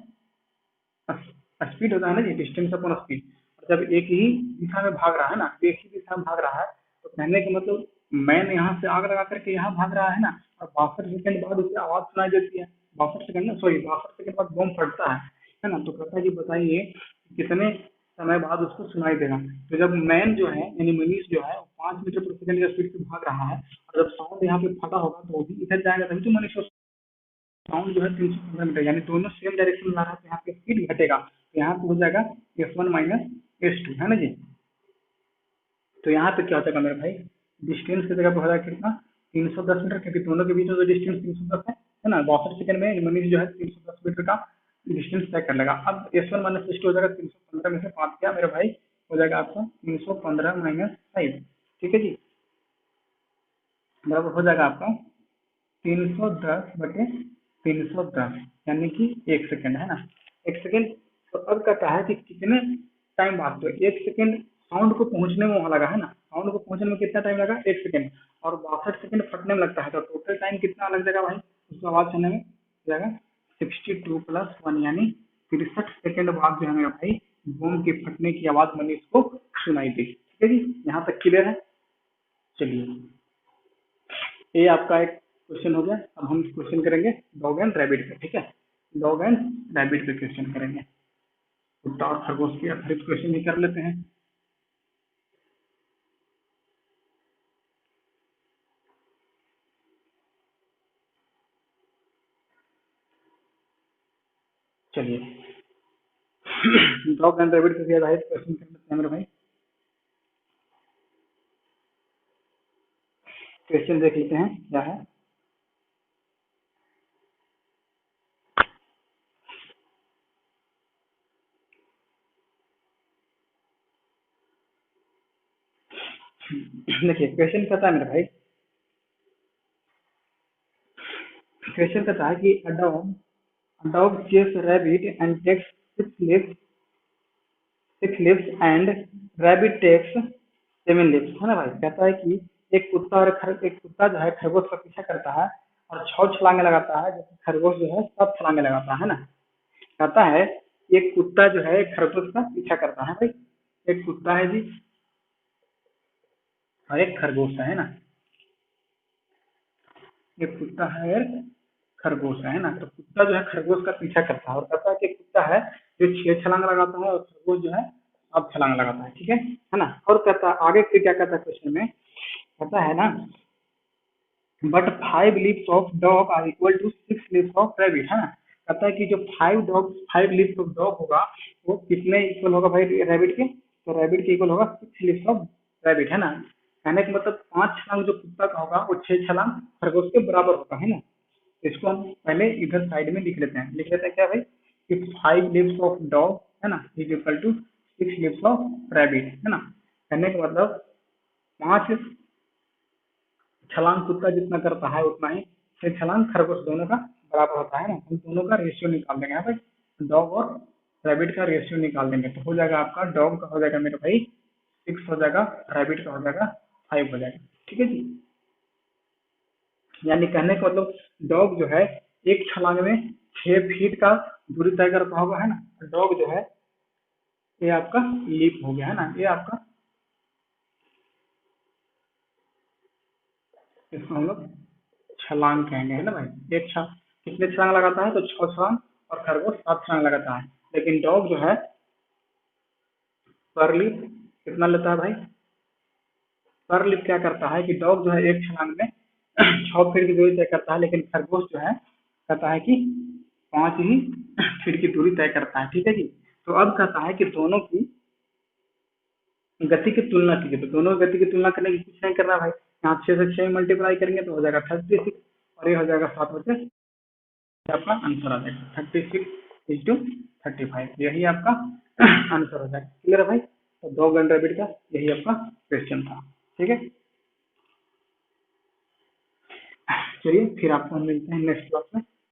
स्पीड होता है ना जी, डिस्टेंस अपॉन स्पीड। और जब एक ही दिशा में भाग रहा है ना, एक ही दिशा में भाग रहा है, तो कहने का मतलब मैन यहाँ से आग लगा करके यहाँ भाग रहा है ना, और 62 सेकंड बाद उसे आवाज सुनाई देती है, 62 सेकंड ना, सॉरी 62 सेकंड बाद बम फटता है ना। तो कहता है कि बताइए कितने समय बाद उसको सुनाई देगा। तो जब मैन जो है यानी मनीष जो है 5 मीटर पर सेकंड की स्पीड से भाग रहा है, और जब साउंड यहाँ पे फटा होगा तो वो भी इधर जाएगा, तभी तो मनीष, साउंड जो है 315 मीटर, यानी दोनों सेम डायरेक्शन में आ रहा है, तो यहाँ पे स्पीड घटेगा, तो यहाँ पे हो जाएगा S1 - S2, है ना जी। तो यहाँ पे क्या हो जाएगा मेरे भाई, डिस्टेंस की जगह पे हो जाएगा कितना 310 मीटर, क्योंकि दोनों के बीच में जो डिस्टेंस 310 है ना, 62 सेकंड में मनीष जो है 310 मीटर का डिस्टेंस तय कर लेगा। अब S1 माइनस S2 हो जाएगा 315 में से 5 किया मेरे भाई, हो जाएगा आपका 315 माइनस 5, ठीक है जी, बराबर हो जाएगा आपका 310/310, यानी कि 1 सेकंड, है ना, 1 सेकंड। तो अब कहता है कि कितने टाइम बाद, तो 1 सेकंड साउंड को पहुंचने में वहां लगा, है ना, साउंड को पहुंचने में कितना टाइम लगा 1 सेकंड, और 62 सेकंड फटने में लगता है, तो टोटल टाइम कितना लग जाएगा भाई उसको आवाज सुनने में, हो जाएगा 62 + 1, यानी 63 सेकंड बाद जो है मेरा भाई बम के फटने की आवाज मनीष को सुनाई दी। ठीक है जी, यहाँ तक क्लियर है। चलिए, ये आपका एक क्वेश्चन हो गया। अब हम क्वेश्चन करेंगे डॉग एंड रैबिट पे, ठीक है, डॉग एंड रैबिट पे क्वेश्चन करेंगे, कुत्ता और खरगोश के आधारित क्वेश्चन ही कर लेते हैं। चलिए, डॉग एंड रैबिट पे आधारित क्वेश्चन कर लेते हैं मेरे भाई। क्वेश्चन देख लेते हैं क्या है। देखिए क्वेश्चन कहता है मेरे भाई, क्वेश्चन कहता है कि a dog chase a rabbit and takes 6 leaps and rabbit takes 7 leaps, है ना भाई। कहता है कि एक कुत्ता जो है खरगोश का पीछा करता है और 6 छलांगे लगाता है, जबकि खरगोश जो है 7 छलांगे लगाता है ना। कहता है एक कुत्ता जो है खरगोश का पीछा करता है भाई, एक कुत्ता है जी और एक खरगोश है ना, एक कुत्ता है और खरगोश है ना। तो कुत्ता जो है खरगोश का पीछा करता है और कहता है कि कुत्ता है जो 6 छलांग लगाता है और खरगोश जो है 7 छलांग लगाता है, ठीक है ना। और कहता है आगे फिर क्या कहता है क्वेश्चन में, कहता है ना but 5 leaves of dog are equal to 6 leaves of rabbit, है ना। कहता है कि जो 5 लीव्स ऑफ डॉग होगा वो कितने इक्वल होगा भाई रैबिट के, तो रैबिट के इक्वल होगा 6 लीव्स ऑफ रैबिट, है ना। कहने का मतलब 5 छलांग जो कुत्ता का होगा वो 6 छलांग खरगोश के बराबर होगा, है ना। इसको हम पहले इधर साइड में लिख लेते हैं क्या भाई कि 5 लीव्स ऑफ डॉग, है ना, is equal to 6 leaves of rabbit, है ना। कहने का मतलब 5 छलांग कुत्ता जितना करता है उतना ही 6 छलांग खरगोश दोनों का बराबर होता है ना। हम दोनों का रेशियो निकाल देंगे, हाँ भाई, डॉग और रैबिट का रेशियो निकाल देंगे, तो हो जाएगा आपका डॉग का हो जाएगा मेरे भाई 6 हो जाएगा, रैबिट का हो जाएगा 5 हो जाएगा, ठीक है जी। यानी कहने का मतलब डॉग जो है एक छलांग में 6 फीट का दूरी तय करता होगा, है ना। डॉग जो है ये आपका लीप हो गया, है ना, ये आपका, इसको हम लोग छलांग कहेंगे, है ना भाई। एक छलांग कितने छलांग लगाता है, तो 6 छलांग, और खरगोश 7 छलांग लगाता है। लेकिन डॉग जो है पर लीप कितना लेता है भाई, पर लीप क्या करता है कि डॉग जो है एक छलांग में 6 फीट की दूरी तय करता है, लेकिन खरगोश जो है कहता है कि 5 ही फीट की दूरी तय करता है, ठीक है जी। तो अब कहता है कि दोनों की गति की तुलना कीजिए, तो दोनों गति की तुलना करने की कुछ नहीं करना भाई, यहाँ 6 से 6 मल्टीप्लाई करेंगे तो हो जाएगा 36 और ये हो जाएगा 7 बचे, आपका आंसर आ जाएगा 36:35, यही आपका आंसर हो जाएगा। क्लियर है भाई। तो डॉग एंड रैबिट का यही आपका क्वेश्चन था, ठीक है। चलिए फिर आपको हम मिलते हैं नेक्स्ट क्लास में।